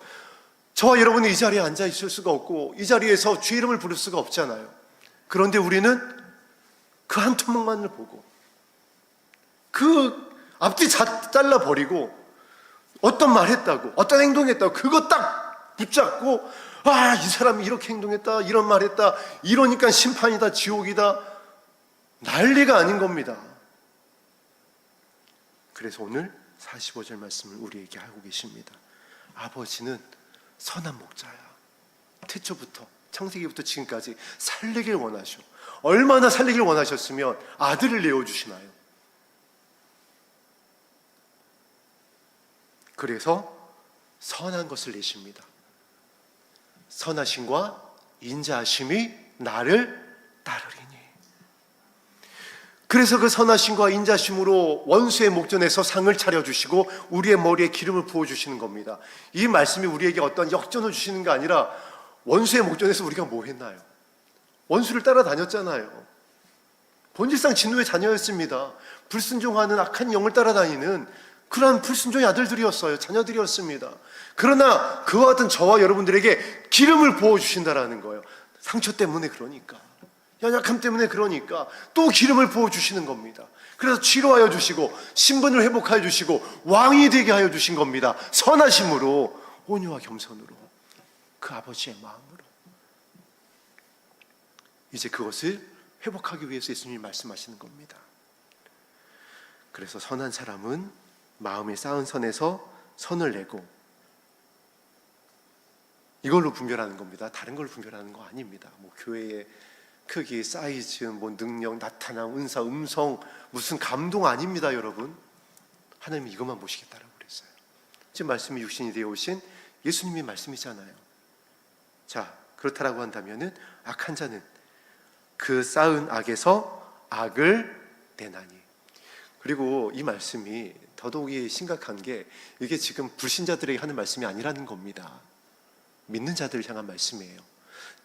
저와 여러분이 이 자리에 앉아 있을 수가 없고 이 자리에서 주의 이름을 부를 수가 없잖아요. 그런데 우리는 그 한 토막만을 보고 그 앞뒤 잘라버리고 어떤 말 했다고, 어떤 행동했다고 그거 딱 붙잡고, 이 사람이 이렇게 행동했다, 이런 말 했다, 이러니까 심판이다, 지옥이다, 난리가 아닌 겁니다. 그래서 오늘 45절 말씀을 우리에게 하고 계십니다. 아버지는 선한 목자야. 태초부터, 창세기부터 지금까지 살리길 원하셔. 얼마나 살리길 원하셨으면 아들을 내어주시나요? 그래서 선한 것을 내십니다. 선하심과 인자하심이 나를 따르리니. 그래서 그 선하심과 인자심으로 원수의 목전에서 상을 차려주시고 우리의 머리에 기름을 부어주시는 겁니다. 이 말씀이 우리에게 어떤 역전을 주시는 게 아니라 원수의 목전에서 우리가 뭐 했나요? 원수를 따라다녔잖아요. 본질상 진노의 자녀였습니다. 불순종하는 악한 영을 따라다니는 그러한 불순종의 아들들이었어요. 자녀들이었습니다. 그러나 그와 같은 저와 여러분들에게 기름을 부어주신다라는 거예요. 상처 때문에, 그러니까 연약함 때문에, 그러니까 또 기름을 부어주시는 겁니다. 그래서 치료하여 주시고 신분을 회복하여 주시고 왕이 되게 하여 주신 겁니다. 선하심으로, 온유와 겸손으로, 그 아버지의 마음으로. 이제 그것을 회복하기 위해서 예수님이 말씀하시는 겁니다. 그래서 선한 사람은 마음에 쌓은 선에서 선을 내고, 이걸로 분별하는 겁니다. 다른 걸로 분별하는 거 아닙니다. 뭐 교회의 크기, 사이즈, 뭐 능력, 나타남, 은사, 음성, 무슨 감동 아닙니다, 여러분. 하나님이 이것만 보시겠다라고 그랬어요. 지금 말씀이 육신이 되어 오신 예수님의 말씀이잖아요. 자, 그렇다라고 한다면은 악한 자는 그 쌓은 악에서 악을 내나니. 그리고 이 말씀이 더더욱이 심각한 게, 이게 지금 불신자들에게 하는 말씀이 아니라는 겁니다. 믿는 자들을 향한 말씀이에요.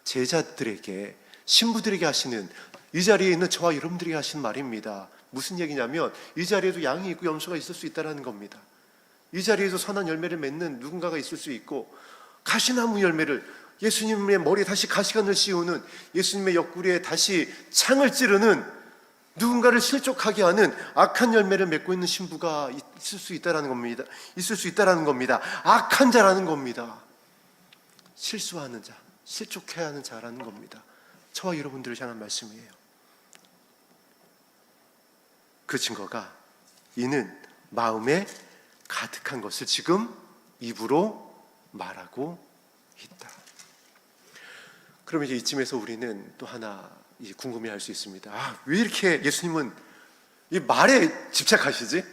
제자들에게, 신부들에게 하시는, 이 자리에 있는 저와 여러분들에게 하시는 말입니다. 무슨 얘기냐면 이 자리에도 양이 있고 염소가 있을 수 있다는 겁니다. 이 자리에도 선한 열매를 맺는 누군가가 있을 수 있고, 가시나무 열매를, 예수님의 머리에 다시 가시관을 씌우는, 예수님의 옆구리에 다시 창을 찌르는, 누군가를 실족하게 하는 악한 열매를 맺고 있는 신부가 있을 수 있다라는 겁니다. 있을 수 있다라는 겁니다. 악한 자라는 겁니다. 실수하는 자, 실족해야 하는 자라는 겁니다. 저와 여러분들을 향한 말씀이에요. 그 증거가, 이는 마음에 가득한 것을 지금 입으로 말하고 있다. 그럼 이제 이쯤에서 우리는 또 하나 궁금해할 수 있습니다. 왜 이렇게 예수님은 이 말에 집착하시지?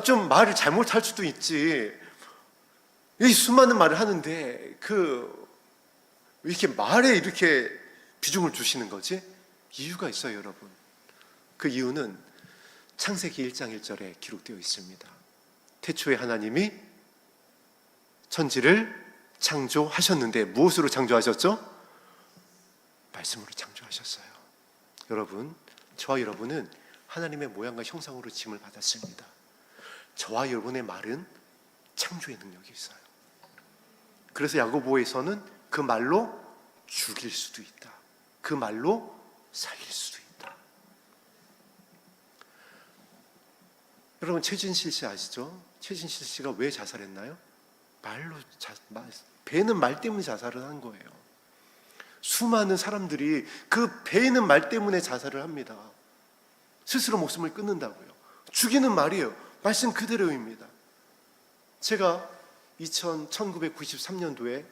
좀 말을 잘못할 수도 있지. 이 수많은 말을 하는데 왜 이렇게 말에 이렇게 비중을 두시는 거지? 이유가 있어요, 여러분. 그 이유는 창세기 1장 1절에 기록되어 있습니다. 태초에 하나님이 천지를 창조하셨는데 무엇으로 창조하셨죠? 말씀으로 창조하셨어요. 여러분, 저와 여러분은 하나님의 모양과 형상으로 지음을 받았습니다. 저와 여러분의 말은 창조의 능력이 있어요. 그래서 야고보에서는 그 말로 죽일 수도 있다, 그 말로 살릴 수도 있다. 여러분, 최진실 씨 아시죠? 최진실 씨가 왜 자살했나요? 배는 말 때문에 자살을 한 거예요. 수많은 사람들이 그 배는 말 때문에 자살을 합니다. 스스로 목숨을 끊는다고요. 죽이는 말이에요. 말씀 그대로입니다. 제가 1993년도에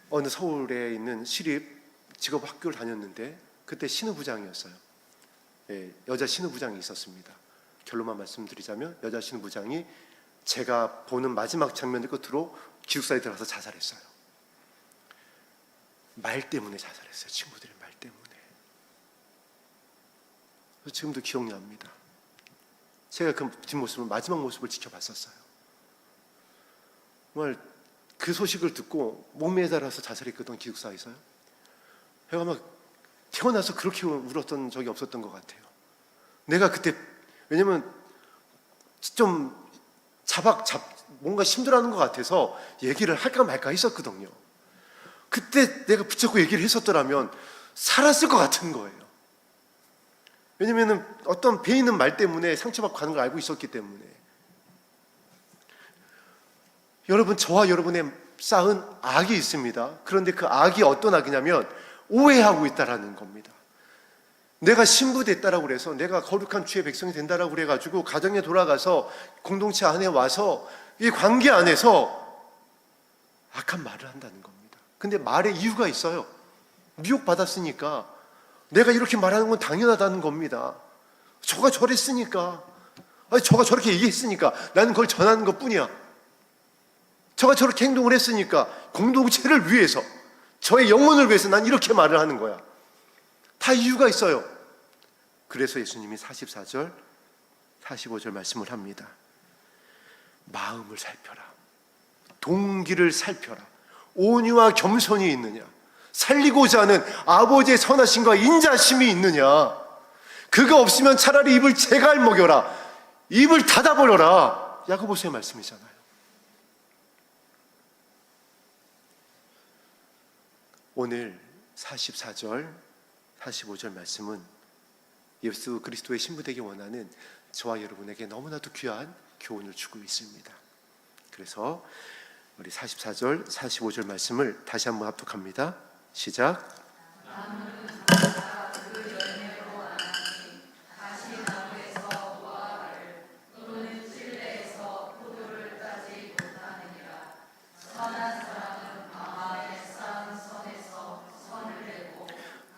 어느 서울에 있는 시립 직업학교를 다녔는데 그때 신우부장이었어요. 여자 신우부장이 있었습니다. 결론만 말씀드리자면 여자 신우부장이 제가 보는 마지막 장면을 끝으로 기숙사에 들어가서 자살했어요. 말 때문에 자살했어요. 친구들의 말 때문에. 지금도 기억납니다. 제가 그 뒷모습을, 마지막 모습을 지켜봤었어요. 정말 그 소식을 듣고 목매달아서 자살했거든, 기숙사에서요. 제가 막 태어나서 그렇게 울었던 적이 없었던 것 같아요. 내가 그때, 왜냐면 좀 뭔가 힘들어하는 것 같아서 얘기를 할까 말까 했었거든요. 그때 내가 붙잡고 얘기를 했었더라면 살았을 것 같은 거예요. 왜냐면 어떤 배 있는 말 때문에 상처받고 가는 걸 알고 있었기 때문에. 여러분, 저와 여러분의 쌓은 악이 있습니다. 그런데 그 악이 어떤 악이냐면 오해하고 있다라는 겁니다. 내가 신부됐다라고 그래서, 내가 거룩한 주의 백성이 된다라고 그래가지고 가정에 돌아가서 공동체 안에 와서 이 관계 안에서 악한 말을 한다는 겁니다. 근데 말에 이유가 있어요. 미혹받았으니까 내가 이렇게 말하는 건 당연하다는 겁니다. 저가 저랬으니까, 저가 저렇게 얘기했으니까 나는 그걸 전하는 것뿐이야. 저가 저렇게 행동을 했으니까 공동체를 위해서, 저의 영혼을 위해서 난 이렇게 말을 하는 거야. 다 이유가 있어요. 그래서 예수님이 44절, 45절 말씀을 합니다. 마음을 살펴라. 동기를 살펴라. 온유와 겸손이 있느냐? 살리고자 하는 아버지의 선하심과 인자심이 있느냐? 그거 없으면 차라리 입을 재갈 먹여라. 입을 닫아버려라. 야고보서의 말씀이잖아요. 오늘 44절, 45절 말씀은 예수 그리스도의 신부 되기 원하는 저와 여러분에게 너무나도 귀한 교훈을 주고 있습니다. 그래서 우리 44절, 45절 말씀을 다시 한번 합독합니다. 시작.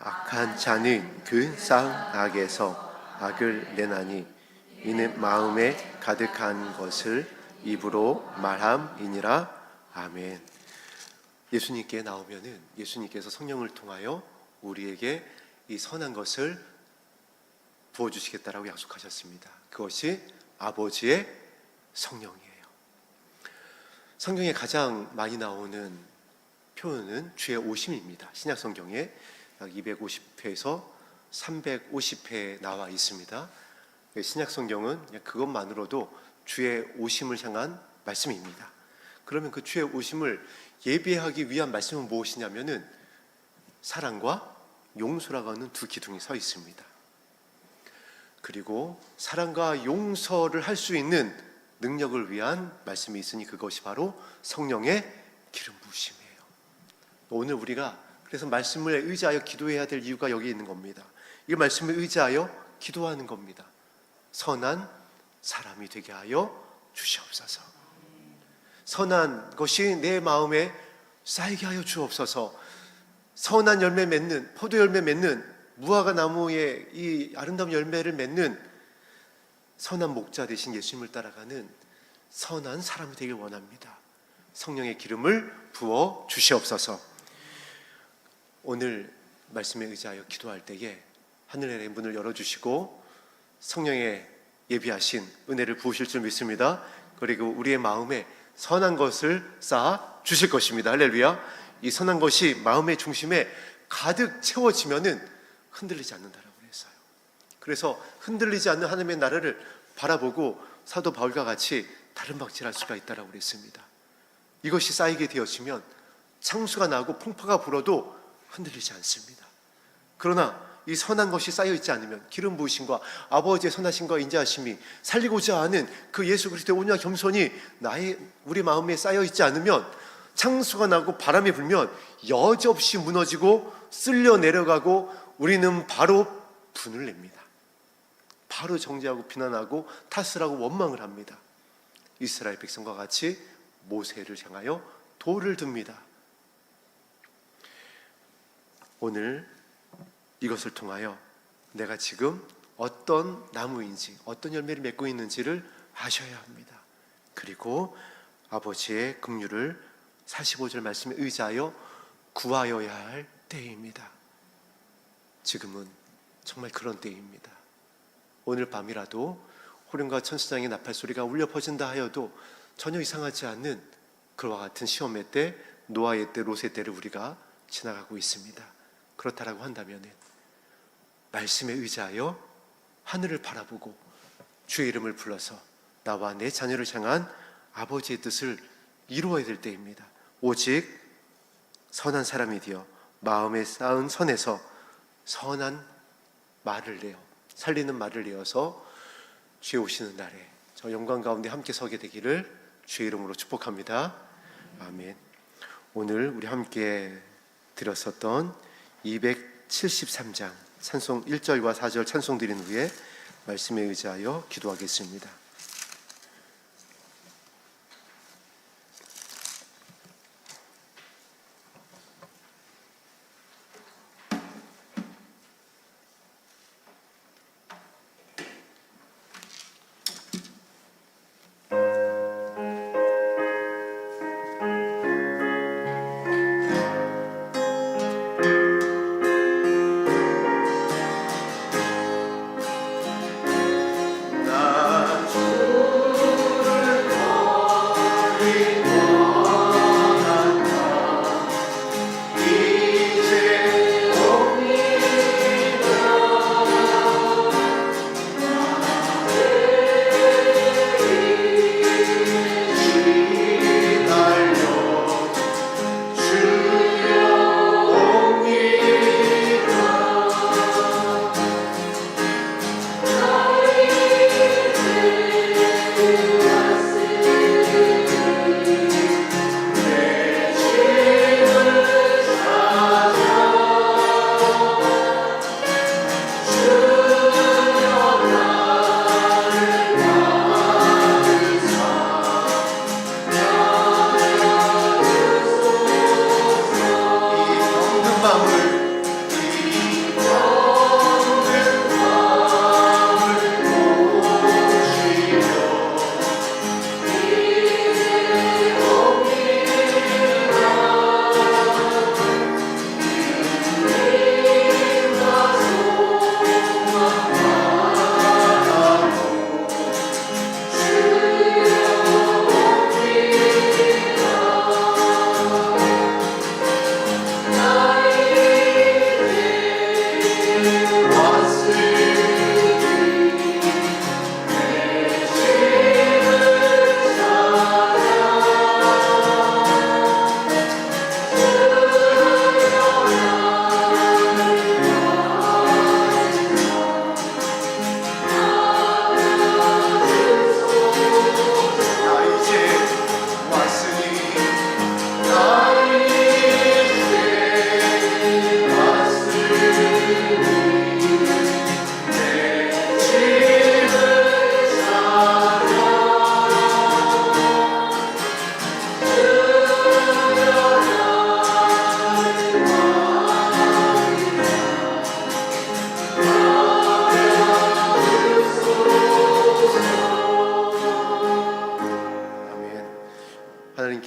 악한 자는 그 쌓은 악에서 악을 내나니 이는 마음에 가득한 것을 입으로 말함이니라. 아멘. 예수님께 나오면은 예수님께서 성령을 통하여 우리에게 이 선한 것을 부어주시겠다라고 약속하셨습니다. 그것이 아버지의 성령이에요. 성경에 가장 많이 나오는 표현은 주의 오심입니다. 신약 성경에 약 250회에서 350회 나와 있습니다. 신약 성경은 그것만으로도 주의 오심을 향한 말씀입니다. 그러면 그 주의 오심을 예비하기 위한 말씀은 무엇이냐면은 사랑과 용서라고 하는 두 기둥이 서 있습니다. 그리고 사랑과 용서를 할 수 있는 능력을 위한 말씀이 있으니 그것이 바로 성령의 기름 부으심이에요. 오늘 우리가 그래서 말씀을 의지하여 기도해야 될 이유가 여기 있는 겁니다. 이 말씀을 의지하여 기도하는 겁니다. 선한 사람이 되게 하여 주시옵소서. 선한 것이 내 마음에 쌓이게 하여 주옵소서. 선한 열매 맺는, 포도 열매 맺는, 무화과 나무의 이 아름다운 열매를 맺는 선한 목자 되신 예수님을 따라가는 선한 사람이 되길 원합니다. 성령의 기름을 부어 주시옵소서. 오늘 말씀에 의지하여 기도할 때에 하늘의 문을 열어주시고 성령의 예비하신 은혜를 부으실 줄 믿습니다. 그리고 우리의 마음에 선한 것을 쌓아 주실 것입니다. 할렐루야. 이 선한 것이 마음의 중심에 가득 채워지면은 흔들리지 않는다라고 그래요. 그래서 흔들리지 않는 하나님의 나라를 바라보고 사도 바울과 같이 다름박질할 수가 있다라고 그랬습니다. 이것이 쌓이게 되어지면 창수가 나고 풍파가 불어도 흔들리지 않습니다. 그러나 이 선한 것이 쌓여 있지 않으면, 기름 부으심과 아버지의 선하심과 인자하심이 살리고자 하는 그 예수 그리스도의 온유와 겸손이 우리 마음에 쌓여 있지 않으면, 창수가 나고 바람이 불면 여지없이 무너지고 쓸려 내려가고 우리는 바로 분을 냅니다. 바로 정죄하고 비난하고 탓을 하고 원망을 합니다. 이스라엘 백성과 같이 모세를 향하여 돌을 듭니다. 오늘 이것을 통하여 내가 지금 어떤 나무인지, 어떤 열매를 맺고 있는지를 아셔야 합니다. 그리고 아버지의 긍휼을 45절 말씀에 의지하여 구하여야 할 때입니다. 지금은 정말 그런 때입니다. 오늘 밤이라도 호련과 천사장의 나팔 소리가 울려 퍼진다 하여도 전혀 이상하지 않는 그와 같은 시험의 때, 노아의 때, 롯의 때를 우리가 지나가고 있습니다. 그렇다라고 한다면 말씀에 의지하여 하늘을 바라보고 주의 이름을 불러서 나와 내 자녀를 향한 아버지의 뜻을 이루어야 될 때입니다. 오직 선한 사람이 되어 마음에 쌓은 선에서 선한 말을 내어, 살리는 말을 내어서 주의 오시는 날에 저 영광 가운데 함께 서게 되기를 주의 이름으로 축복합니다. 아멘. 오늘 우리 함께 드렸었던 273장 찬송 1절과 4절 찬송 드린 후에 말씀에 의지하여 기도하겠습니다.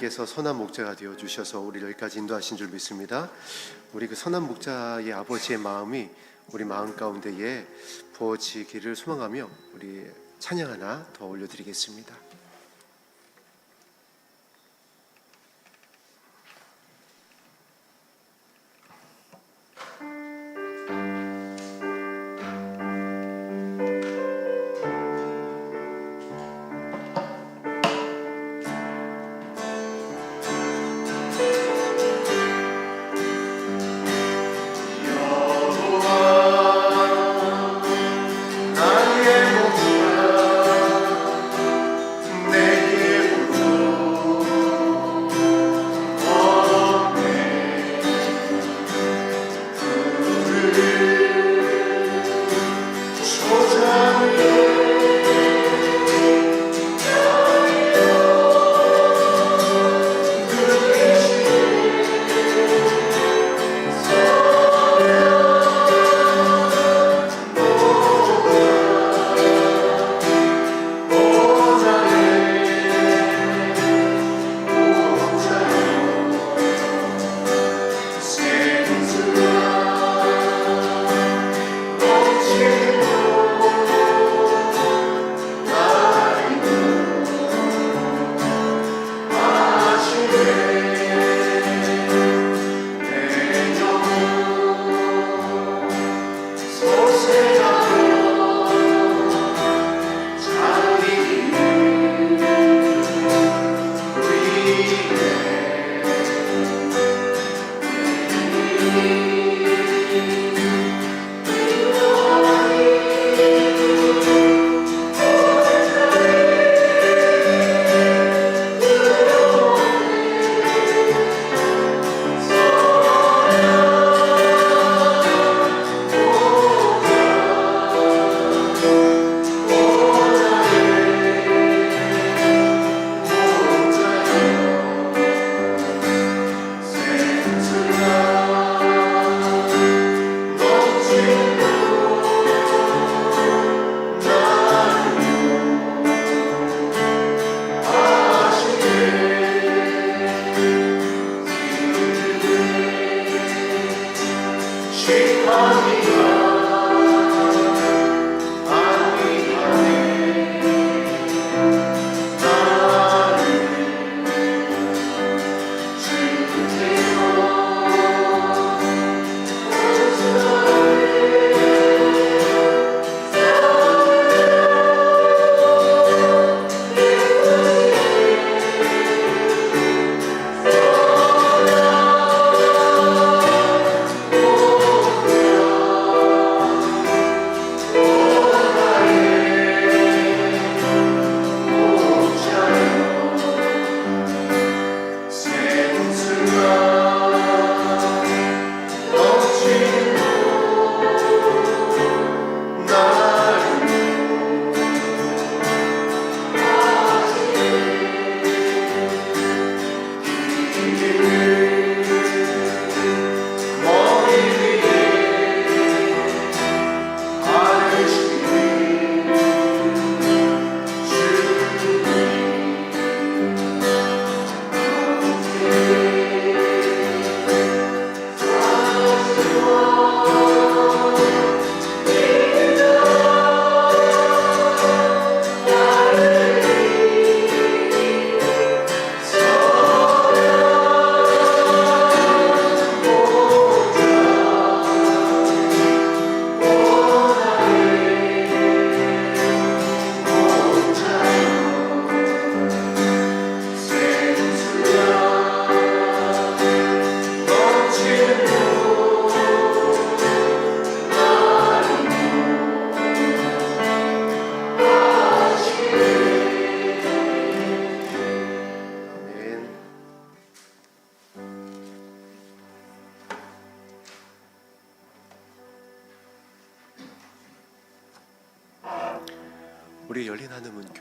하나님께서 선한 목자가 되어 주셔서 우리를 여기까지 인도하신 줄 믿습니다. 우리 그 선한 목자의 아버지의 마음이 우리 마음 가운데에 부어지기를 소망하며 우리 찬양 하나 더 올려드리겠습니다.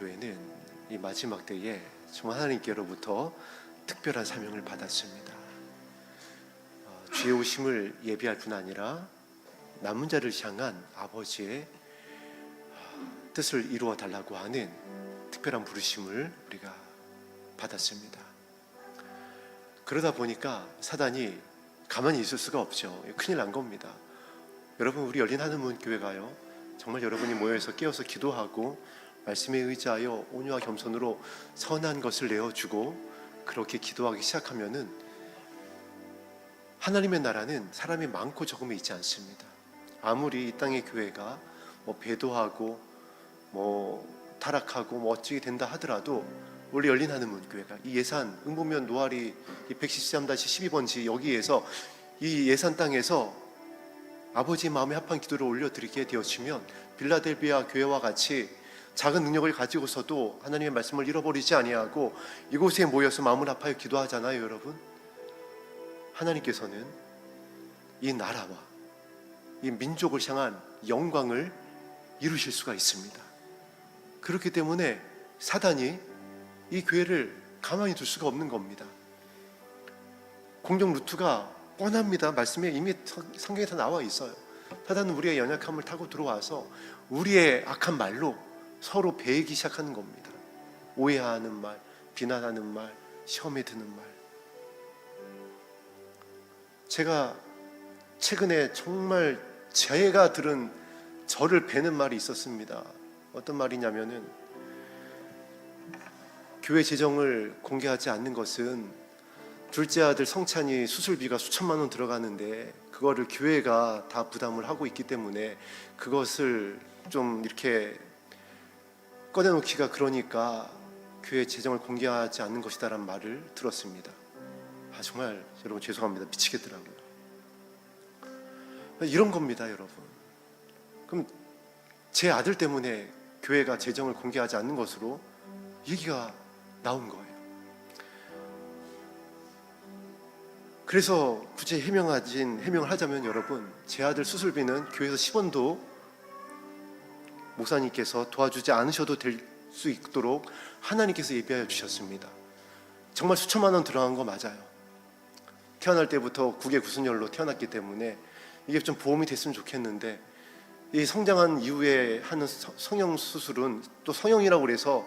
교회는 이 마지막 때에 정말 하나님께로부터 특별한 사명을 받았습니다. 주의 오심을 예비할 뿐 아니라 남은 자를 향한 아버지의 뜻을 이루어 달라고 하는 특별한 부르심을 우리가 받았습니다. 그러다 보니까 사단이 가만히 있을 수가 없죠. 큰일 난 겁니다. 여러분, 우리 열린 하늘문 교회가요, 정말 여러분이 모여서 깨어서 기도하고 말씀에 의지하여 온유와 겸손으로 선한 것을 내어주고 그렇게 기도하기 시작하면은 하나님의 나라는 사람이 많고 적음에 있지 않습니다. 아무리 이 땅의 교회가 배도하고 타락하고 어찌게 된다 하더라도 원래 열린 하늘문 교회가 이 예산 응보면 노아리 113-12번지 여기에서 이 예산 땅에서 아버지의 마음에 합한 기도를 올려드리게 되어지면 빌라델비아 교회와 같이 작은 능력을 가지고서도 하나님의 말씀을 잃어버리지 아니하고 이곳에 모여서 마음을 합하여 기도하잖아요. 여러분, 하나님께서는 이 나라와 이 민족을 향한 영광을 이루실 수가 있습니다. 그렇기 때문에 사단이 이 교회를 가만히 둘 수가 없는 겁니다. 공격 루트가 뻔합니다. 말씀에 이미 성경에 다 나와 있어요. 사단은 우리의 연약함을 타고 들어와서 우리의 악한 말로 서로 배이기 시작하는 겁니다. 오해하는 말, 비난하는 말, 시험에 드는 말. 제가 최근에 정말 제가 들은 저를 베는 말이 있었습니다. 어떤 말이냐면은, 교회 재정을 공개하지 않는 것은 둘째 아들 성찬이 수술비가 수천만 원 들어가는데 그거를 교회가 다 부담을 하고 있기 때문에 그것을 좀 이렇게 꺼내놓기가 그러니까 교회 재정을 공개하지 않는 것이다라는 말을 들었습니다. 정말 여러분 죄송합니다. 미치겠더라고요. 이런 겁니다, 여러분. 그럼 제 아들 때문에 교회가 재정을 공개하지 않는 것으로 얘기가 나온 거예요. 그래서 굳이 해명을 하자면, 여러분, 제 아들 수술비는 교회에서 10원도 목사님께서 도와주지 않으셔도 될 수 있도록 하나님께서 예비하여 주셨습니다. 정말 수천만 원 들어간 거 맞아요. 태어날 때부터 국외 구순열로 태어났기 때문에 이게 좀 보험이 됐으면 좋겠는데, 이 성장한 이후에 하는 성형 수술은 또 성형이라고 그래서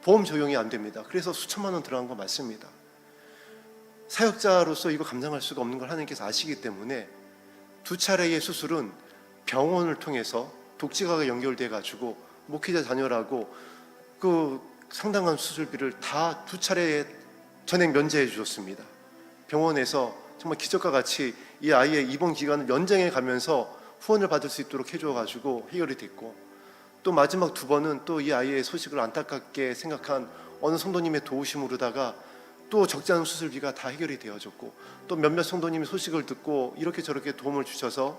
보험 적용이 안 됩니다. 그래서 수천만 원 들어간 거 맞습니다. 사역자로서 이거 감당할 수가 없는 걸 하나님께서 아시기 때문에 두 차례의 수술은 병원을 통해서 독지가가 연결돼 가지고 목회자 자녀라고 그 상당한 수술비를 다 두 차례에 전액 면제해 주셨습니다. 병원에서 정말 기적과 같이 이 아이의 입원 기간을 연장해 가면서 후원을 받을 수 있도록 해줘 가지고 해결이 됐고, 또 마지막 두 번은 또 이 아이의 소식을 안타깝게 생각한 어느 성도님의 도우심으로다가 또 적지 않은 수술비가 다 해결이 되어졌고, 또 몇몇 성도님이 소식을 듣고 이렇게 저렇게 도움을 주셔서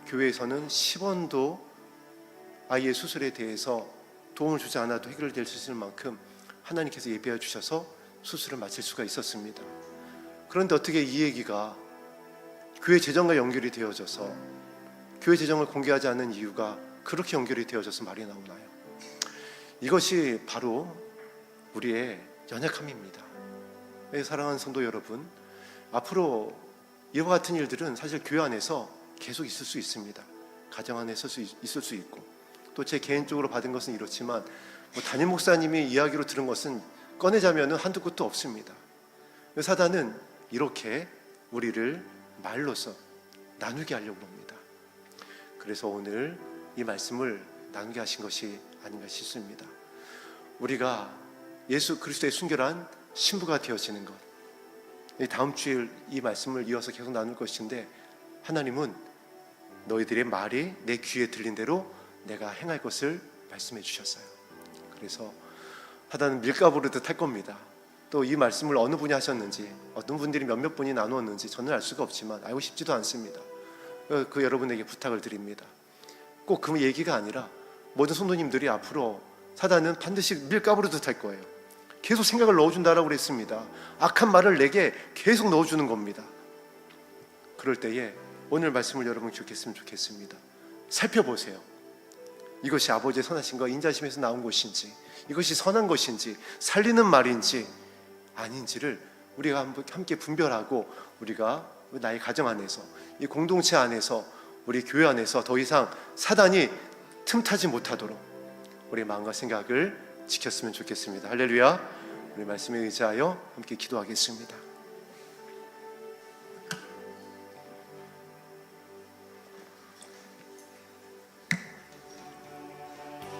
교회에서는 10원도 아이의 수술에 대해서 도움을 주지 않아도 해결될 수 있을 만큼 하나님께서 예비해 주셔서 수술을 마칠 수가 있었습니다. 그런데 어떻게 이 얘기가 교회 재정과 연결이 되어져서 교회 재정을 공개하지 않는 이유가 그렇게 연결이 되어져서 말이 나오나요? 이것이 바로 우리의 연약함입니다. 사랑하는 성도 여러분, 앞으로 이와 같은 일들은 사실 교회 안에서 계속 있을 수 있습니다. 가정 안에서 있을 수 있고, 또 제 개인적으로 받은 것은 이렇지만 담임 목사님이 이야기로 들은 것은 꺼내자면 한두 끝도 없습니다. 사단은 이렇게 우리를 말로써 나누게 하려고 합니다. 그래서 오늘 이 말씀을 나누게 하신 것이 아닌가 싶습니다. 우리가 예수 그리스도의 순결한 신부가 되어지는 것, 다음 주에 이 말씀을 이어서 계속 나눌 것인데, 하나님은 너희들의 말이 내 귀에 들린 대로 내가 행할 것을 말씀해 주셨어요. 그래서 사단은 밀가부르듯 할 겁니다. 또 이 말씀을 어느 분이 하셨는지, 어떤 분들이 몇몇 분이 나누었는지 저는 알 수가 없지만 알고 싶지도 않습니다. 그 여러분에게 부탁을 드립니다. 꼭 그 얘기가 아니라 모든 성도님들이 앞으로 사단은 반드시 밀가부르듯 할 거예요. 계속 생각을 넣어준다라고 그랬습니다. 악한 말을 내게 계속 넣어주는 겁니다. 그럴 때에 오늘 말씀을 여러분 기억했으면 좋겠습니다. 살펴보세요. 이것이 아버지의 선하신 것 인자심에서 나온 것인지, 이것이 선한 것인지 살리는 말인지 아닌지를 우리가 함께 분별하고, 우리가 나의 가정 안에서, 이 공동체 안에서, 우리 교회 안에서 더 이상 사단이 틈타지 못하도록 우리의 마음과 생각을 지켰으면 좋겠습니다. 할렐루야. 우리 말씀에 의지하여 함께 기도하겠습니다.